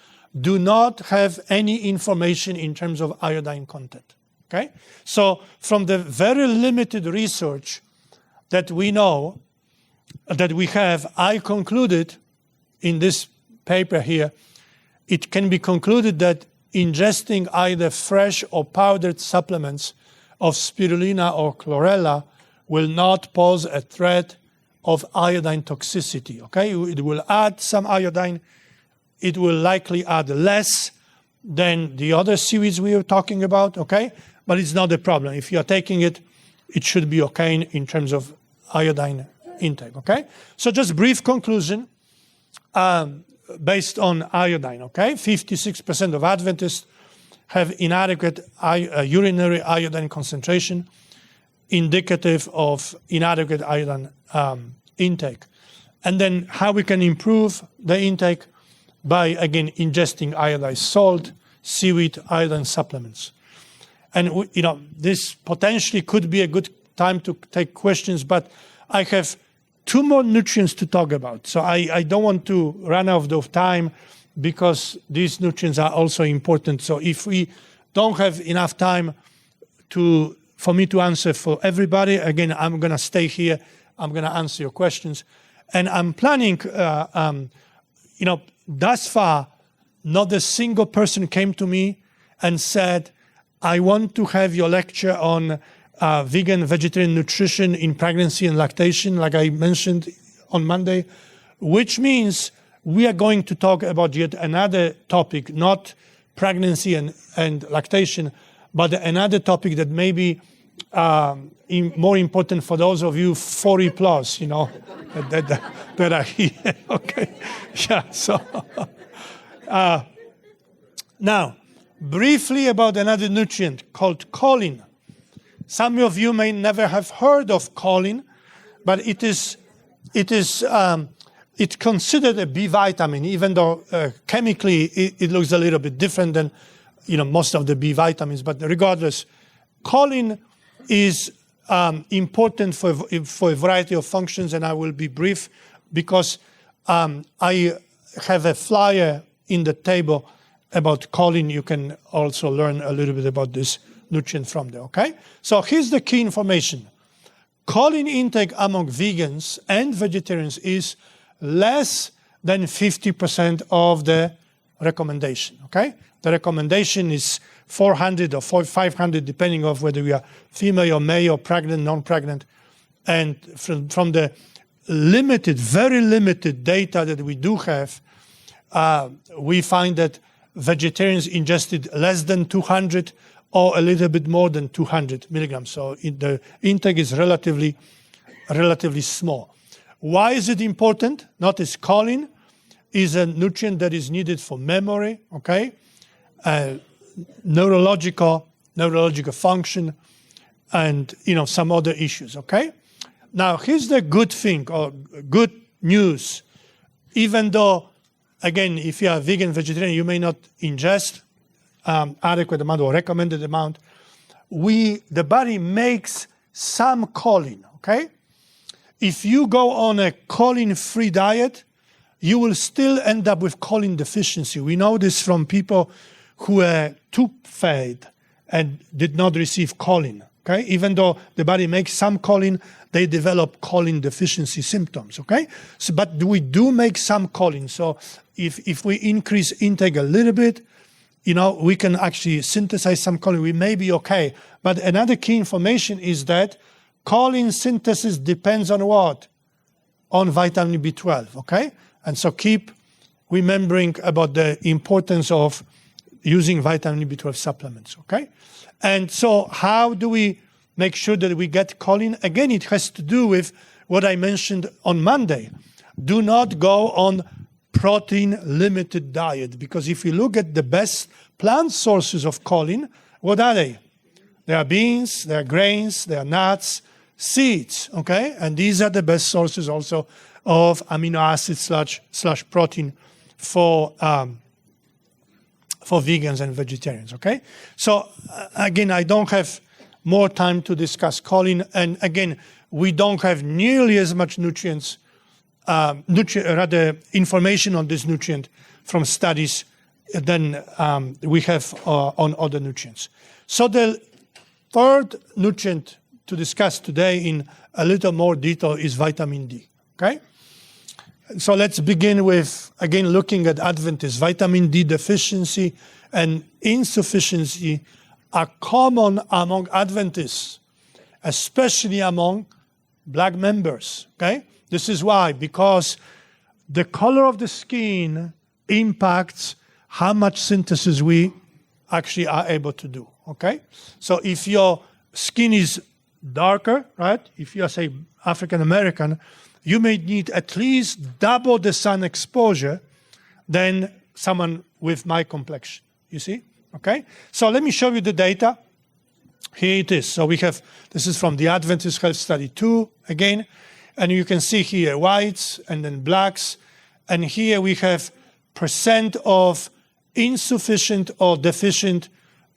do not have any information in terms of iodine content, okay? So from the very limited research that we know, that we have, I concluded in this paper here, it can be concluded that ingesting either fresh or powdered supplements of spirulina or chlorella will not pose a threat of iodine toxicity, okay? It will add some iodine. It will likely add less than the other seaweeds we were talking about, okay? But it's not a problem. If you're taking it, it should be okay in terms of iodine intake, okay? So just brief conclusion based on iodine, okay? 56% of Adventists have inadequate urinary iodine concentration, indicative of inadequate iodine intake. And then how we can improve the intake? By, again, ingesting iodized salt, seaweed, iodine supplements. And, this potentially could be a good time to take questions, but I have two more nutrients to talk about. So I don't want to run out of time, because these nutrients are also important. So if we don't have enough time for me to answer for everybody, again, I'm going to stay here. I'm going to answer your questions. And I'm planning, thus far, not a single person came to me and said, I want to have your lecture on vegan, vegetarian nutrition in pregnancy and lactation, like I mentioned on Monday, which means we are going to talk about yet another topic, not pregnancy and lactation, but another topic that may be more important for those of you 40 plus, that are here. Okay, yeah. So now, briefly about another nutrient called choline. Some of you may never have heard of choline, but it's considered a B vitamin, even though chemically it looks a little bit different than most of the B vitamins. But regardless, choline is important for a variety of functions, and I will be brief because I have a flyer in the table about choline. You can also learn a little bit about this nutrient from there, okay? So here's the key information. Choline intake among vegans and vegetarians is less than 50% of the recommendation, okay? The recommendation is 400 or 500, depending on whether we are female or male, pregnant, non-pregnant. And from the limited, very limited data that we do have, we find that vegetarians ingested less than 200 or a little bit more than 200 milligrams. So the intake is relatively small. Why is it important? Notice choline is a nutrient that is needed for memory, okay? Neurological function, and some other issues, okay? Now, here's the good thing, or good news. Even though, again, if you are vegan, vegetarian, you may not ingest adequate amount or recommended amount. The body makes some choline, okay? If you go on a choline-free diet, you will still end up with choline deficiency. We know this from people who were tube-fed and did not receive choline, okay? Even though the body makes some choline, they develop choline deficiency symptoms, okay? So, but we do make some choline. So if we increase intake a little bit, we can actually synthesize some choline. We may be okay. But another key information is that choline synthesis depends on what? On vitamin B12, okay? And so keep remembering about the importance of using vitamin B12 supplements, okay? And so how do we make sure that we get choline? Again, it has to do with what I mentioned on Monday. Do not go on protein-limited diet, because if you look at the best plant sources of choline, what are they? There are beans, there are grains, there are nuts, seeds, okay? And these are the best sources also of amino acids slash protein for vegans and vegetarians, okay? So again, I don't have more time to discuss choline, and again, we don't have nearly as much nutrients, rather information on this nutrient from studies than we have on other nutrients. So the third nutrient to discuss today in a little more detail is vitamin D, okay? So let's begin with, again, looking at Adventists. Vitamin D deficiency and insufficiency are common among Adventists, especially among black members, okay? This is why, because the color of the skin impacts how much synthesis we actually are able to do, okay? So if your skin is darker, right? If you are, say, African American, you may need at least double the sun exposure than someone with my complexion, you see? Okay? So let me show you the data. Here it is. So we have, this is from the Adventist Health Study 2, again, and you can see here whites and then blacks, and here we have percent of insufficient or deficient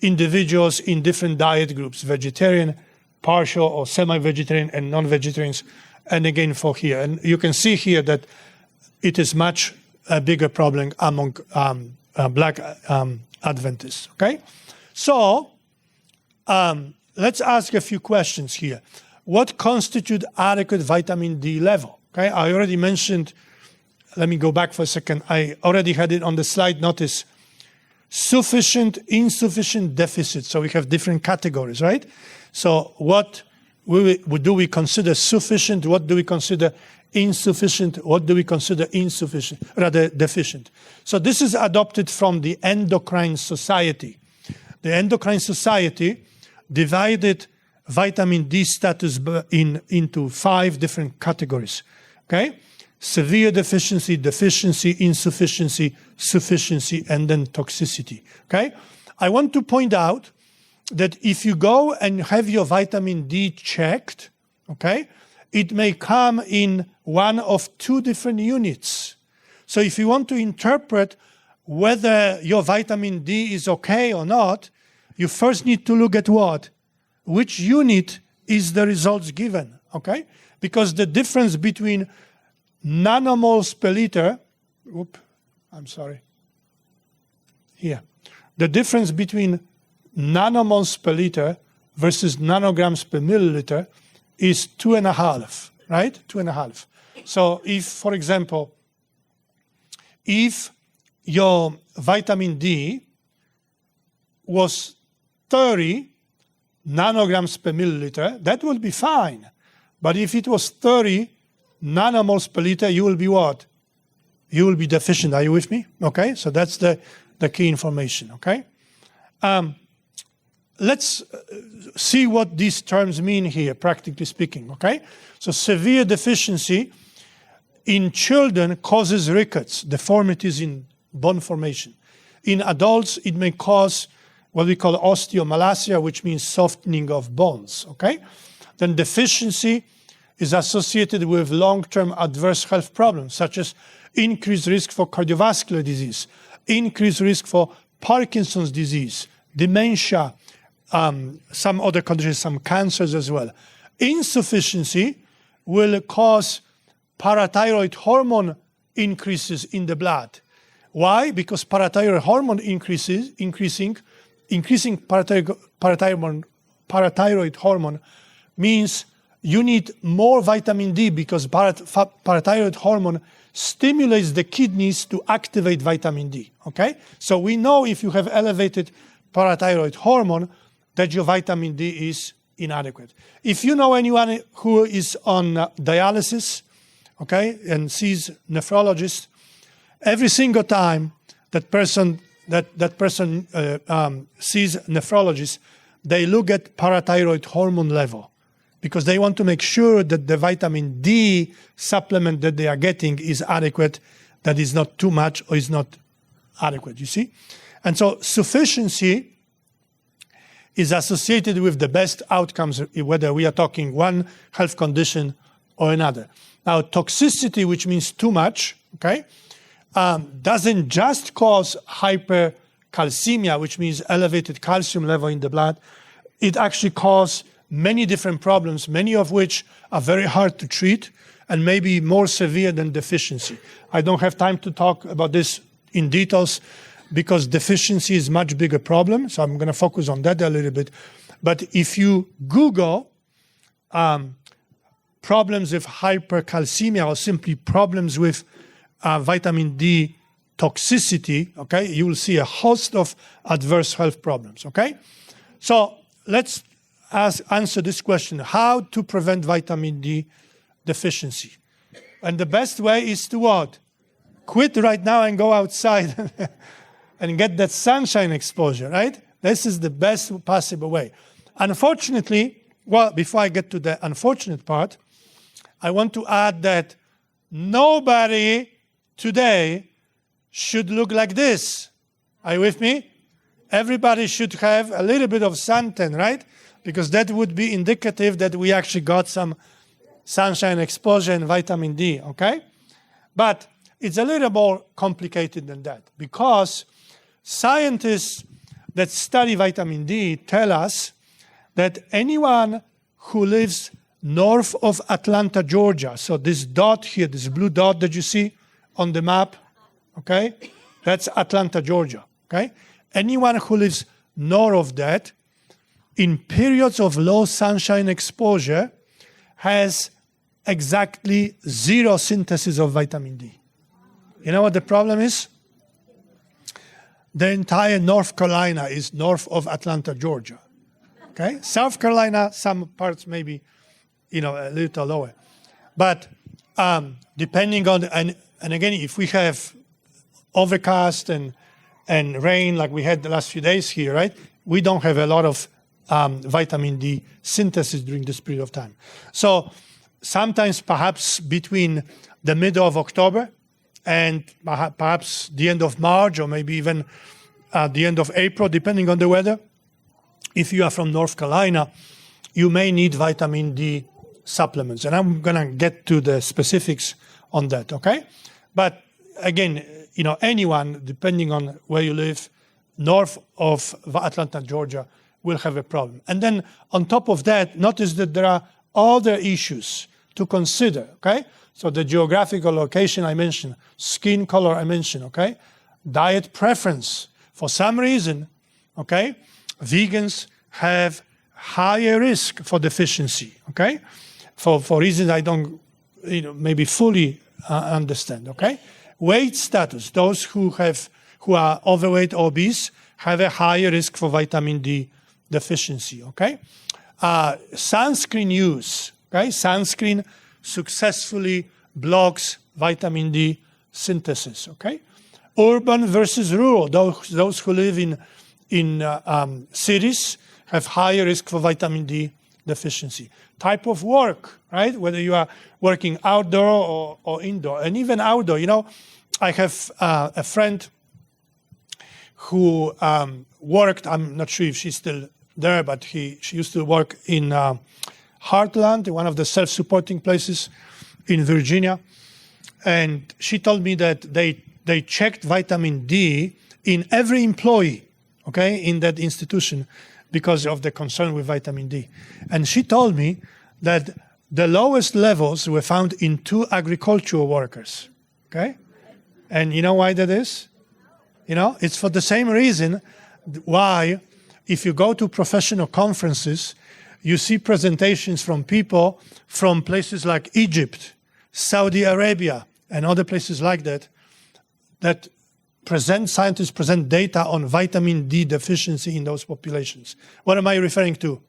individuals in different diet groups, vegetarian, partial or semi-vegetarian, and non-vegetarians, and again for here. And you can see here that it is much a bigger problem among black Adventists, okay? So let's ask a few questions here. What constitutes adequate vitamin D level? Okay, I already mentioned, let me go back for a second. I already had it on the slide. Notice sufficient, insufficient, deficit. So we have different categories, right? So what do we consider sufficient? What do we consider insufficient? What do we consider insufficient, rather deficient? So this is adopted from the Endocrine Society. The Endocrine Society divided vitamin D status into 5 different categories, okay? Severe deficiency, deficiency, insufficiency, sufficiency, and then toxicity, okay? I want to point out that if you go and have your vitamin D checked, okay, it may come in one of 2 different units. So if you want to interpret whether your vitamin D is okay or not, you first need to look at what? Which unit is the results given, okay? Because the difference between nanomoles per liter, the difference between nanomoles per liter versus nanograms per milliliter is 2.5, right? 2.5. So if, for example, if your vitamin D was 30 nanograms per milliliter, that will be fine. But if it was 30 nanomoles per liter, you will be what? You will be deficient. Are you with me? Okay, so that's the key information, okay? Let's see what these terms mean here, practically speaking, okay? So severe deficiency in children causes rickets, deformities in bone formation. In adults, it may cause what we call osteomalacia, which means softening of bones, okay? Then deficiency is associated with long-term adverse health problems, such as increased risk for cardiovascular disease, increased risk for Parkinson's disease, dementia, some other conditions, some cancers as well. Insufficiency will cause parathyroid hormone increases in the blood. Why? Because parathyroid hormone increasing parathyroid hormone means you need more vitamin D because parathyroid hormone stimulates the kidneys to activate vitamin D, okay? So we know if you have elevated parathyroid hormone that your vitamin D is inadequate. If you know anyone who is on dialysis, okay, and sees nephrologist, every single time that person sees nephrologist, they look at parathyroid hormone level because they want to make sure that the vitamin D supplement that they are getting is adequate, that is not too much or is not adequate, you see? And so sufficiency is associated with the best outcomes, whether we are talking one health condition or another. Now, toxicity, which means too much, okay, doesn't just cause hypercalcemia, which means elevated calcium level in the blood. It actually causes many different problems, many of which are very hard to treat and maybe more severe than deficiency. I don't have time to talk about this in details because deficiency is a much bigger problem, so I'm going to focus on that a little bit. But if you Google problems with hypercalcemia or simply problems with vitamin D toxicity, okay, you will see a host of adverse health problems, okay? So let's answer this question: how to prevent vitamin D deficiency? And the best way is to what? Quit right now and go outside and get that sunshine exposure, right? This is the best possible way. Unfortunately, well, before I get to the unfortunate part, I want to add that nobody today should look like this. Are you with me? Everybody should have a little bit of suntan, right? Because that would be indicative that we actually got some sunshine exposure and vitamin D, okay? But it's a little more complicated than that, because scientists that study vitamin D tell us that anyone who lives north of Atlanta, Georgia, so this dot here, this blue dot that you see on the map, okay, that's Atlanta, Georgia, okay? Anyone who lives north of that, in periods of low sunshine exposure, has exactly zero synthesis of vitamin D. You know what the problem is? The entire North Carolina is north of Atlanta, Georgia. Okay? South Carolina, some parts maybe, a little lower. But depending on, and again, if we have overcast and rain like we had the last few days here, right? We don't have a lot of vitamin D synthesis during this period of time. So sometimes perhaps between the middle of October and perhaps the end of March, or maybe even the end of April, depending on the weather, if you are from North Carolina, you may need vitamin D supplements. And I'm going to get to the specifics on that, okay? But again, anyone, depending on where you live, north of Atlanta, Georgia, will have a problem. And then on top of that, notice that there are other issues to consider, okay? So the geographical location I mentioned, skin color I mentioned, okay? Diet preference. For some reason, okay, vegans have higher risk for deficiency, okay? For reasons I don't, maybe fully understand, okay? Weight status, those who are overweight or obese have a higher risk for vitamin D deficiency, okay? Sunscreen use, okay? Sunscreen successfully blocks vitamin D synthesis, okay? Urban versus rural, those who live in cities have higher risk for vitamin D deficiency. Type of work, right? Whether you are working outdoor or indoor, and even outdoor. I have a friend who worked, I'm not sure if she's still there, but she used to work in Heartland, one of the self-supporting places in Virginia. And she told me that they checked vitamin D in every employee, okay, in that institution because of the concern with vitamin D. And she told me that the lowest levels were found in 2 agricultural workers, okay? And you know why that is? It's for the same reason why if you go to professional conferences, you see presentations from people from places like Egypt, Saudi Arabia, and other places like that, that scientists present data on vitamin D deficiency in those populations. What am I referring to?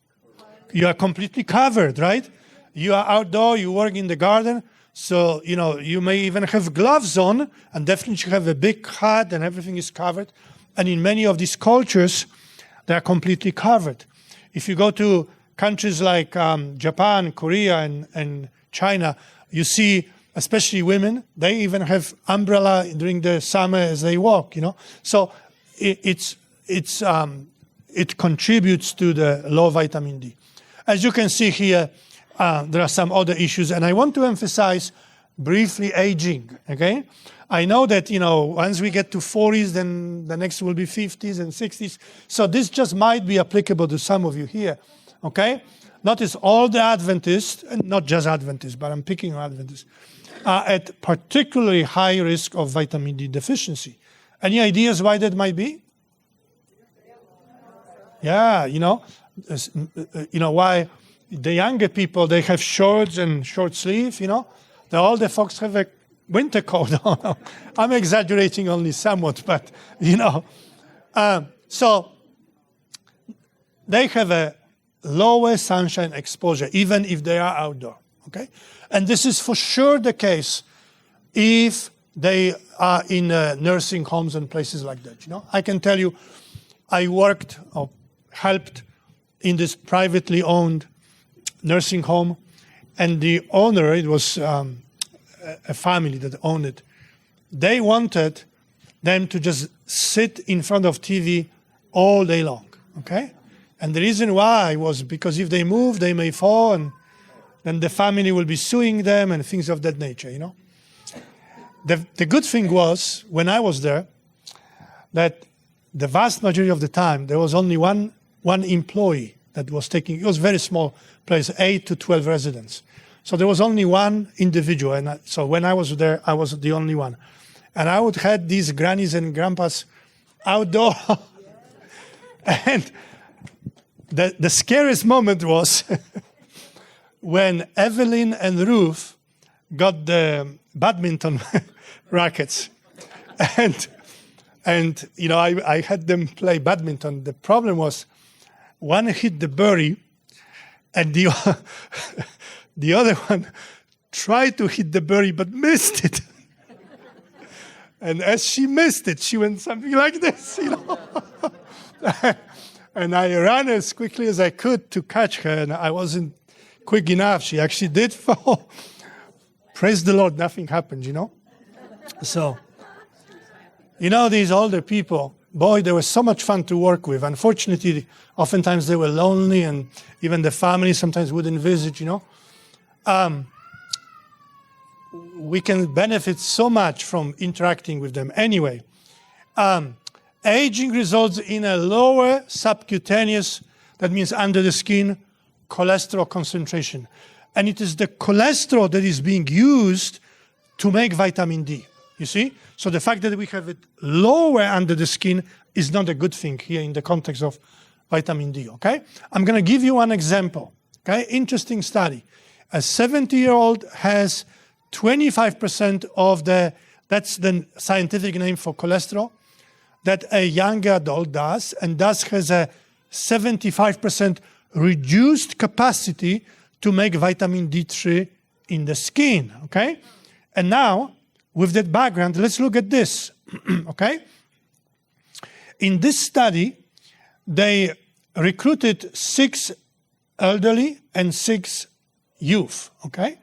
You are completely covered, right? You are outdoor, you work in the garden, so, you may even have gloves on, and definitely have a big hat, and everything is covered. And in many of these cultures, they are completely covered. If you go to countries like Japan, Korea, and China, you see, especially women, they even have umbrella during the summer as they walk, So it's it contributes to the low vitamin D. As you can see here, there are some other issues, and I want to emphasize briefly aging, okay? I know that, once we get to 40s, then the next will be 50s and 60s. So this just might be applicable to some of you here, okay? Notice all the Adventists, and not just Adventists, but I'm picking on Adventists, are at particularly high risk of vitamin D deficiency. Any ideas why that might be? Yeah, why the younger people, they have shorts and short sleeve, The older folks have a winter coat on. I'm exaggerating only somewhat, but, so they have a lower sunshine exposure, even if they are outdoor, okay? And this is for sure the case if they are in nursing homes and places like that, I can tell you, I worked or helped in this privately owned nursing home, and the owner, it was a family that owned it, they wanted them to just sit in front of TV all day long, okay? And the reason why was because if they move, they may fall, and then the family will be suing them and things of that nature, The good thing was, when I was there, that the vast majority of the time, there was only one employee that was taking, it was a very small place, 8 to 12 residents. So there was only one individual, and so when I was there, I was the only one. And I would have these grannies and grandpas outdoor. And the scariest moment was when Evelyn and Ruth got the badminton rackets. And I had them play badminton. The problem was one hit the birdie, and the other one tried to hit the birdie but missed it. And as she missed it, she went something like this, And I ran as quickly as I could to catch her, and I wasn't quick enough. She actually did fall. Praise the Lord, nothing happened, So, these older people, boy, they were so much fun to work with. Unfortunately, oftentimes they were lonely, and even the family sometimes wouldn't visit, We can benefit so much from interacting with them. Anyway, aging results in a lower subcutaneous, that means under the skin, cholesterol concentration. And it is the cholesterol that is being used to make vitamin D. You see? So the fact that we have it lower under the skin is not a good thing here in the context of vitamin D, okay? I'm going to give you one example, okay? Interesting study. A 70-year-old has 25% of that's the scientific name for cholesterol, that a younger adult does, and thus has a 75% reduced capacity to make vitamin D3 in the skin, okay? And now, with that background, let's look at this, okay? In this study, they recruited 6 elderly and 6 youth, okay?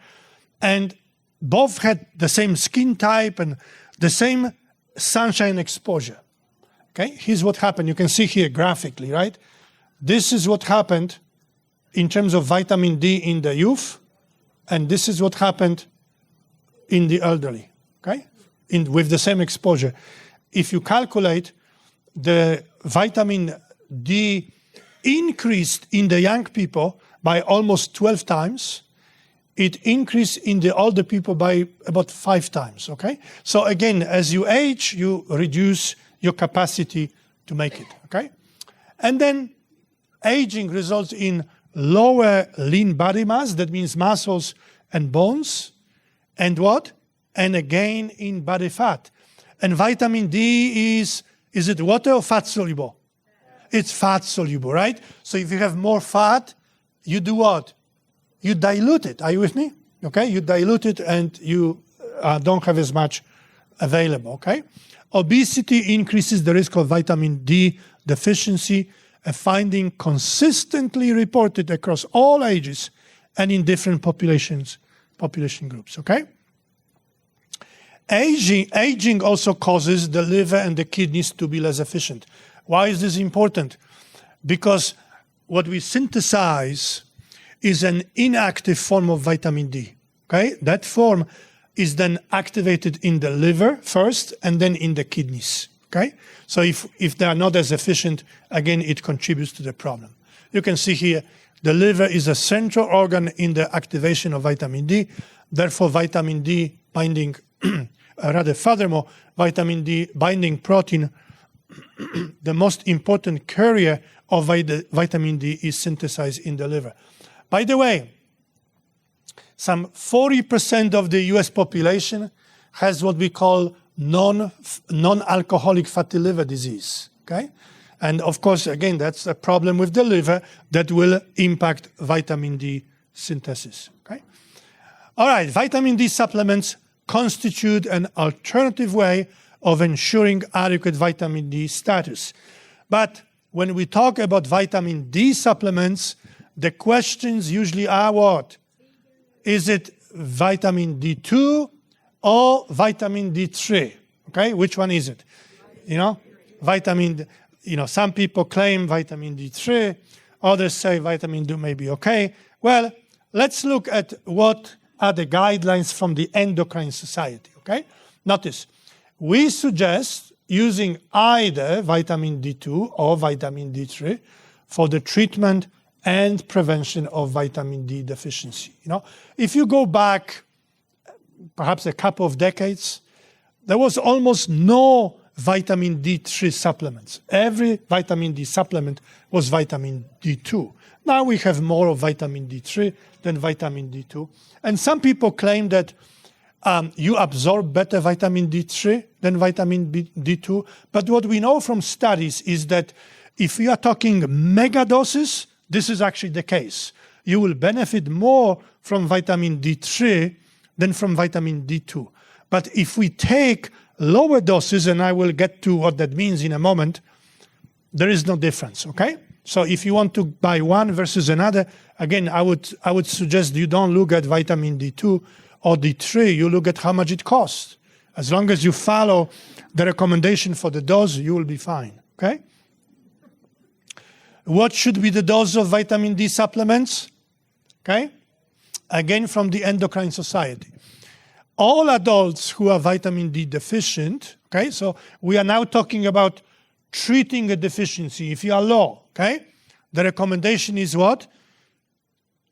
And both had the same skin type and the same sunshine exposure, okay? Here's what happened. You can see here graphically, right? This is what happened in terms of vitamin D in the youth, and this is what happened in the elderly, okay? With the same exposure. If you calculate, the vitamin D increased in the young people by almost 12 times. It increased in the older people by about 5 times, okay? So again, as you age, you reduce your capacity to make it, okay? And then aging results in lower lean body mass, that means muscles and bones, and what? And a gain in body fat. And vitamin D is it water or fat soluble? It's fat soluble, right? So if you have more fat, you do what? You dilute it. Are you with me? Okay, you dilute it and you don't have as much available, okay? Obesity increases the risk of vitamin D deficiency, a finding consistently reported across all ages and in different population groups, okay? Aging also causes the liver and the kidneys to be less efficient. Why is this important? because what we synthesize is an inactive form of vitamin D. Okay, that form is then activated in the liver first and then in the kidneys. Okay, so if they are not as efficient, again, it contributes to the problem. You can see here, the liver is a central organ in the activation of vitamin D. Therefore, vitamin D binding, furthermore, vitamin D binding protein, the most important carrier of vitamin D is synthesized in the liver. By the way, some 40% of the US population has what we call non-alcoholic fatty liver disease, okay? And of course, again, that's a problem with the liver that will impact vitamin D synthesis, okay? All right, vitamin D supplements constitute an alternative way of ensuring adequate vitamin D status. But when we talk about vitamin D supplements, the questions usually are what? Is it vitamin D2 or vitamin D3? Okay, which one is it? You know, some people claim vitamin D3, others say vitamin D may be okay. Well, let's look at what are the guidelines from the Endocrine Society, okay? Notice, we suggest using either vitamin D2 or vitamin D3 for the treatment and prevention of vitamin D deficiency. You know, if you go back perhaps a couple of decades, there was almost no vitamin D3 supplements. Every vitamin D supplement was vitamin D2. Now we have more of vitamin D3 than vitamin D2. And some people claim that you absorb better vitamin D3 than vitamin D2. But what we know from studies is that if you are talking mega doses, this is actually the case. You will benefit more from vitamin D3 than from vitamin D2. But if we take lower doses, and I will get to what that means in a moment, there is no difference, okay? So if you want to buy one versus another, again, I would suggest you don't look at vitamin D2 or D3, you look at how much it costs. As long as you follow the recommendation for the dose, you will be fine, okay? What should be the dose of vitamin D supplements? Okay? Again, from the Endocrine Society. All adults who are vitamin D deficient, okay, so we are now talking about treating a deficiency. If you are low, okay, the recommendation is what?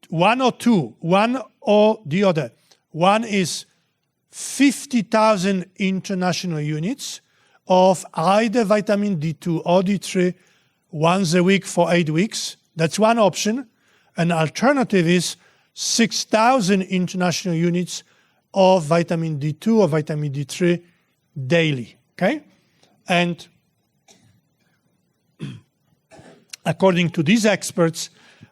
One or two, one or the other. One is 50,000 international units of either vitamin D2 or D3 once a week for 8 weeks. That's one option. An alternative is 6,000 international units of vitamin D2 or vitamin D3 daily, okay? And according to these experts,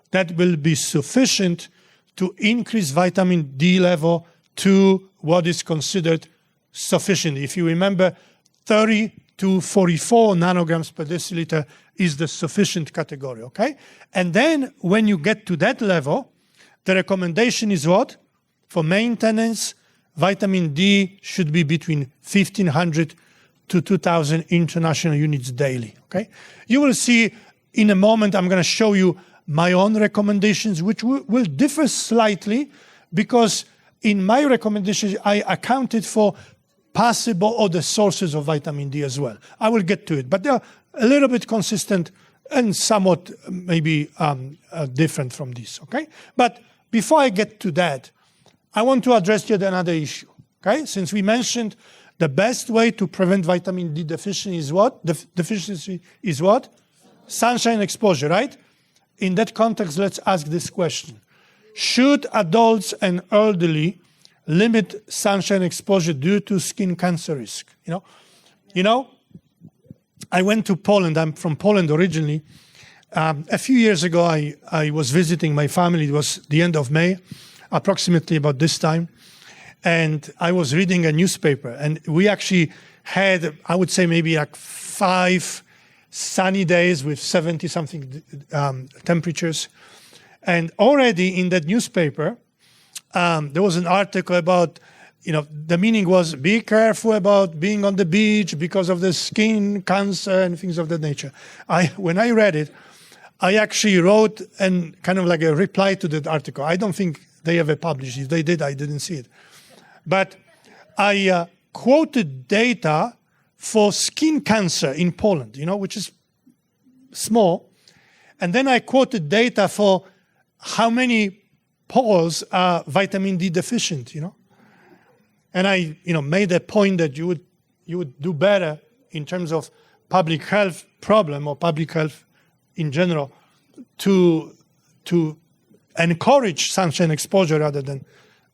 that will be sufficient to increase vitamin D level to what is considered sufficient. If you remember, 30 to 44 nanograms per deciliter is the sufficient category, okay? And then when you get to that level, the recommendation is what? For maintenance, vitamin D should be between 1,500 to 2,000 international units daily, okay? You will see in a moment, I'm going to show you my own recommendations, which will differ slightly because in my recommendations, I accounted for possible other sources of vitamin D as well. I will get to it, but they're a little bit consistent and somewhat maybe different from this, okay? But before I get to that, I want to address yet another issue, okay? Since we mentioned the best way to prevent vitamin D deficiency is what? Deficiency is what? Sunshine exposure, right? In that context, let's ask this question. Should adults and elderly limit sunshine exposure due to skin cancer risk? You know, I went to Poland. I'm from Poland originally. A few years ago, I was visiting my family. It was the end of May, approximately about this time. And I was reading a newspaper. And we actually had, I would say, maybe like 5 sunny days with 70-something temperatures. And already in that newspaper, there was an article about, the meaning was be careful about being on the beach because of the skin cancer and things of that nature. When I read it, I actually wrote and kind of like a reply to that article. I don't think they ever published it. If they did, I didn't see it. But I quoted data for skin cancer in Poland, which is small. And then I quoted data for how many Poles are vitamin D deficient, And I, made a point that you would do better in terms of public health problem or public health in general to encourage sunshine exposure rather than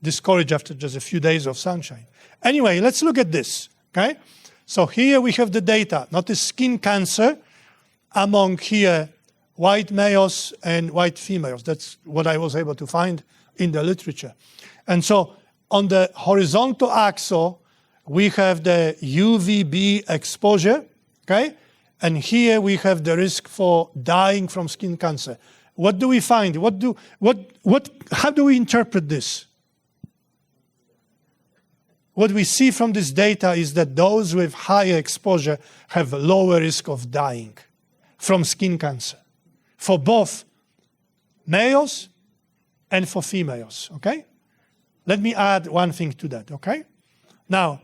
discourage after just a few days of sunshine. Anyway, let's look at this, okay? So here we have the data. Notice skin cancer among here white males and white females. That's what I was able to find in the literature. And so on the horizontal axis, we have the UVB exposure, okay? And here we have the risk for dying from skin cancer. What do we find? How do we interpret this? What we see from this data is that those with higher exposure have a lower risk of dying from skin cancer for both males and for females, okay? Let me add one thing to that, okay? Now,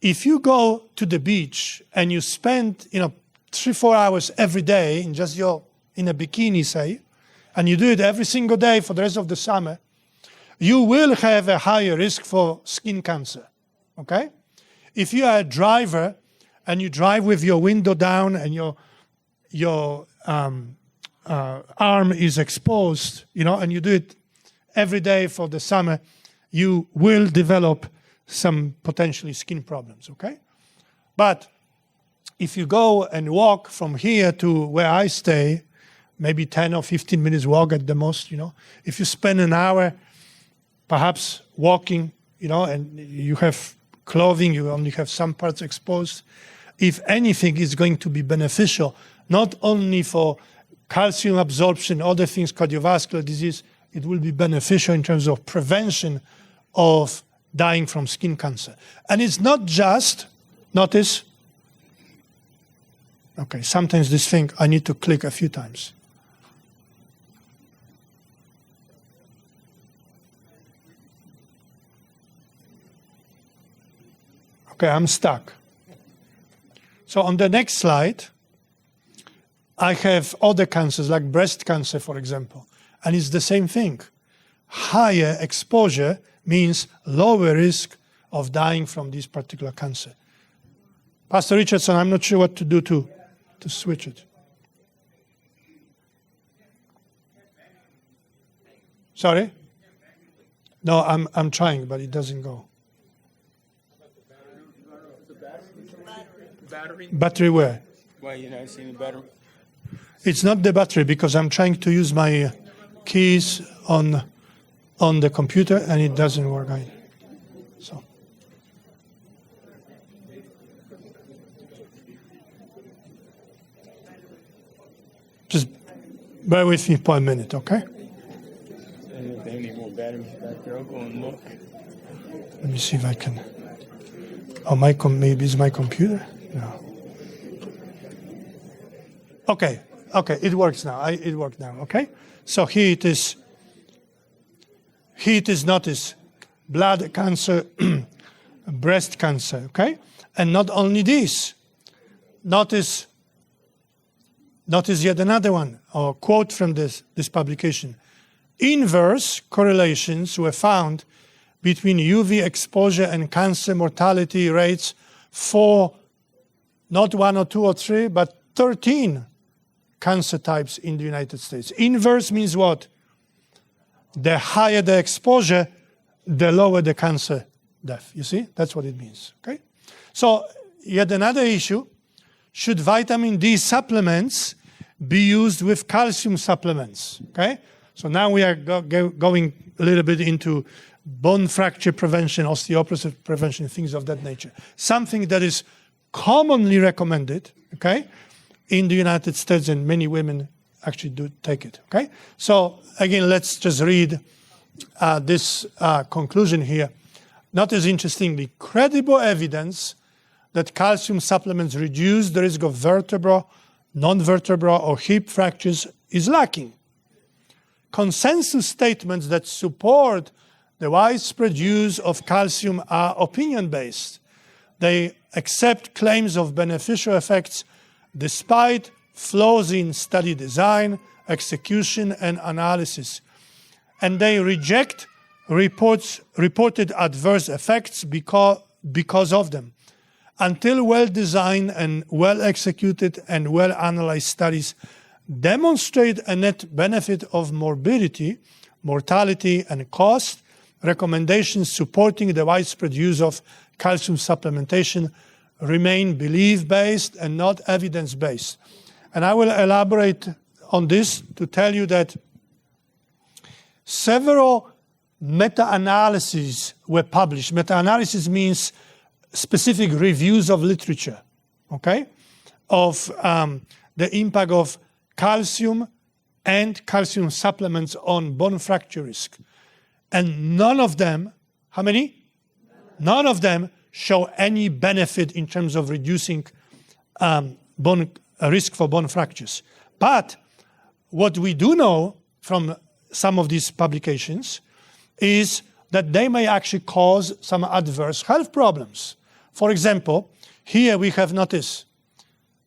if you go to the beach and you spend, 3-4 hours every day in just in a bikini, say, and you do it every single day for the rest of the summer, you will have a higher risk for skin cancer, okay? If you are a driver and you drive with your window down and your arm is exposed, and you do it every day for the summer, you will develop some potentially skin problems, okay? But if you go and walk from here to where I stay, maybe 10 or 15 minutes walk at the most, if you spend an hour perhaps walking, and you have clothing, you only have some parts exposed, if anything is going to be beneficial, not only for calcium absorption, other things, cardiovascular disease, it will be beneficial in terms of prevention of dying from skin cancer. And it's not just, notice, okay, sometimes this thing, I need to click a few times. Okay, I'm stuck. So on the next slide, I have other cancers, like breast cancer, for example. And it's the same thing. Higher exposure means lower risk of dying from this particular cancer. Pastor Richardson, I'm not sure what to do to switch it. Sorry? No, I'm trying, but it doesn't go. Battery where? Why you're not seeing the battery? It's not the battery because I'm trying to use my keys on the computer and it doesn't work either. So. Just bear with me for a minute, okay? If they need more batteries back there, I'll go and look. Let me see if I can. Oh, maybe it's my computer? No. Okay, it works now. It worked now, okay? So here it is. Notice, blood cancer, breast cancer, okay? And not only this. Notice yet another one, or quote from this publication. Inverse correlations were found between UV exposure and cancer mortality rates for not 1 or 2 or 3, but 13 cancer types in the United States. Inverse means what? The higher the exposure, the lower the cancer death. You see? That's what it means. Okay? So, yet another issue. Should vitamin D supplements be used with calcium supplements? Okay? So now we are going a little bit into bone fracture prevention, osteoporosis prevention, things of that nature. Something that is commonly recommended, okay, in the United States, and many women actually do take it, okay? So again, let's just read this conclusion here. Not as interestingly, credible evidence that calcium supplements reduce the risk of vertebral, non-vertebral or hip fractures is lacking. Consensus statements that support the widespread use of calcium are opinion-based. They accept claims of beneficial effects despite flaws in study design, execution, and analysis. And they reject reported adverse effects because of them. Until well-designed and well-executed and well-analyzed studies demonstrate a net benefit of morbidity, mortality, and cost, recommendations supporting the widespread use of calcium supplementation remain belief-based and not evidence-based. And I will elaborate on this to tell you that several meta-analyses were published. Meta-analysis means specific reviews of literature, okay, of the impact of calcium and calcium supplements on bone fracture risk. And none of them, how many? None of them show any benefit in terms of reducing risk for bone fractures. But what we do know from some of these publications is that they may actually cause some adverse health problems. For example, here we have noticed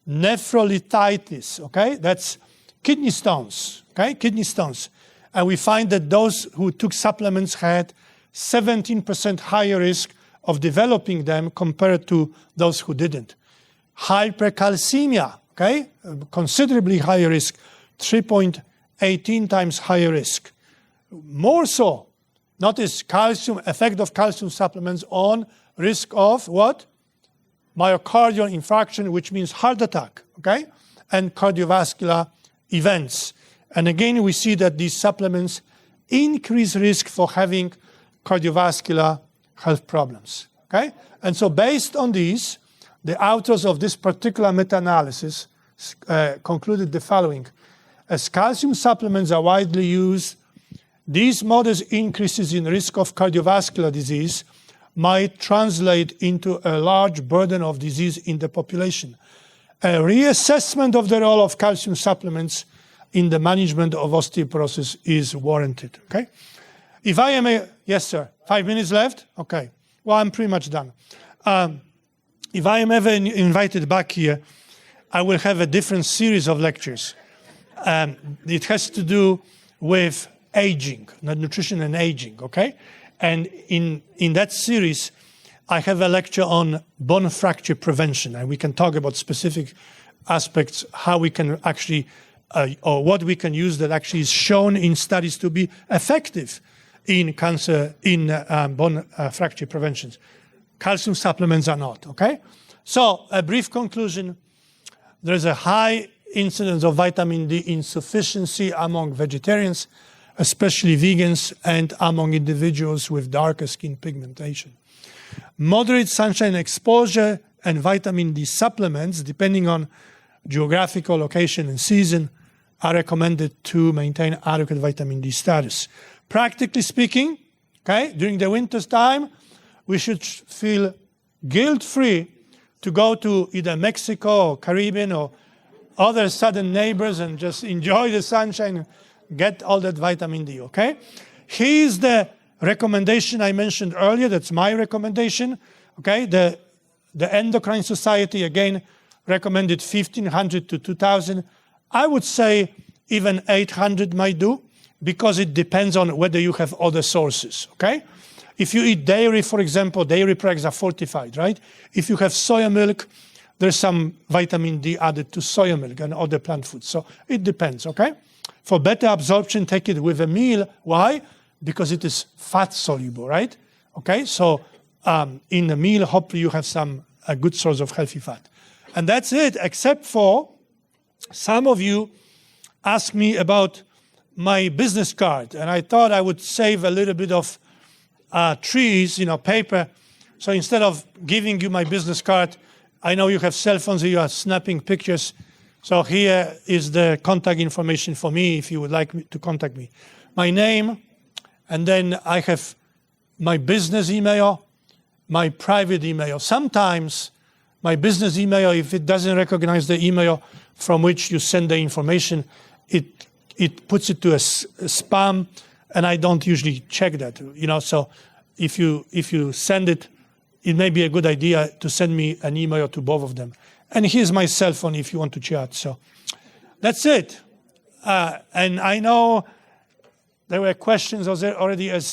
nephrolithitis, okay? That's kidney stones, okay? Kidney stones. And we find that those who took supplements had 17% higher risk of developing them compared to those who didn't. Hypercalcemia, okay? Considerably higher risk, 3.18 times higher risk. More so, notice effect of calcium supplements on risk of what? Myocardial infarction, which means heart attack, okay? And cardiovascular events. And again, we see that these supplements increase risk for having cardiovascular health problems, okay? And so based on these, the authors of this particular meta-analysis concluded the following. As calcium supplements are widely used, these modest increases in risk of cardiovascular disease might translate into a large burden of disease in the population. A reassessment of the role of calcium supplements in the management of osteoporosis is warranted, okay? If I am yes, sir, 5 minutes left? Okay, well, I'm pretty much done. If I am ever invited back here, I will have a different series of lectures. It has to do with aging, not nutrition and aging, okay? And in that series, I have a lecture on bone fracture prevention, and we can talk about specific aspects, how we can actually, or what we can use that actually is shown in studies to be effective in cancer, in bone fracture prevention. Calcium supplements are not, okay? So, a brief conclusion, there's a high incidence of vitamin D insufficiency among vegetarians, especially vegans, and among individuals with darker skin pigmentation. Moderate sunshine exposure and vitamin D supplements, depending on geographical location and season, are recommended to maintain adequate vitamin D status. Practically speaking, okay, during the winter's time, we should feel guilt-free to go to either Mexico or Caribbean or other southern neighbors and just enjoy the sunshine, get all that vitamin D, okay? Here's the recommendation I mentioned earlier. That's my recommendation, okay? The Endocrine Society, again, recommended 1,500 to 2,000. I would say even 800 might do, because it depends on whether you have other sources, okay? If you eat dairy, for example, dairy products are fortified, right? If you have soya milk, there's some vitamin D added to soya milk and other plant foods. So it depends, okay? For better absorption, take it with a meal. Why? Because it is fat soluble, right? Okay, so in the meal, hopefully you have a good source of healthy fat. And that's it, except for some of you asked me about my business card. And I thought I would save a little bit of trees, paper. So instead of giving you my business card, I know you have cell phones, you are snapping pictures. So here is the contact information for me if you would like to contact me. My name, and then I have my business email, my private email. Sometimes my business email, if it doesn't recognize the email from which you send the information, it puts it to a spam, and I don't usually check that. So if you send it, it may be a good idea to send me an email to both of them. And here's my cell phone if you want to chat. So that's it. And I know there were questions already as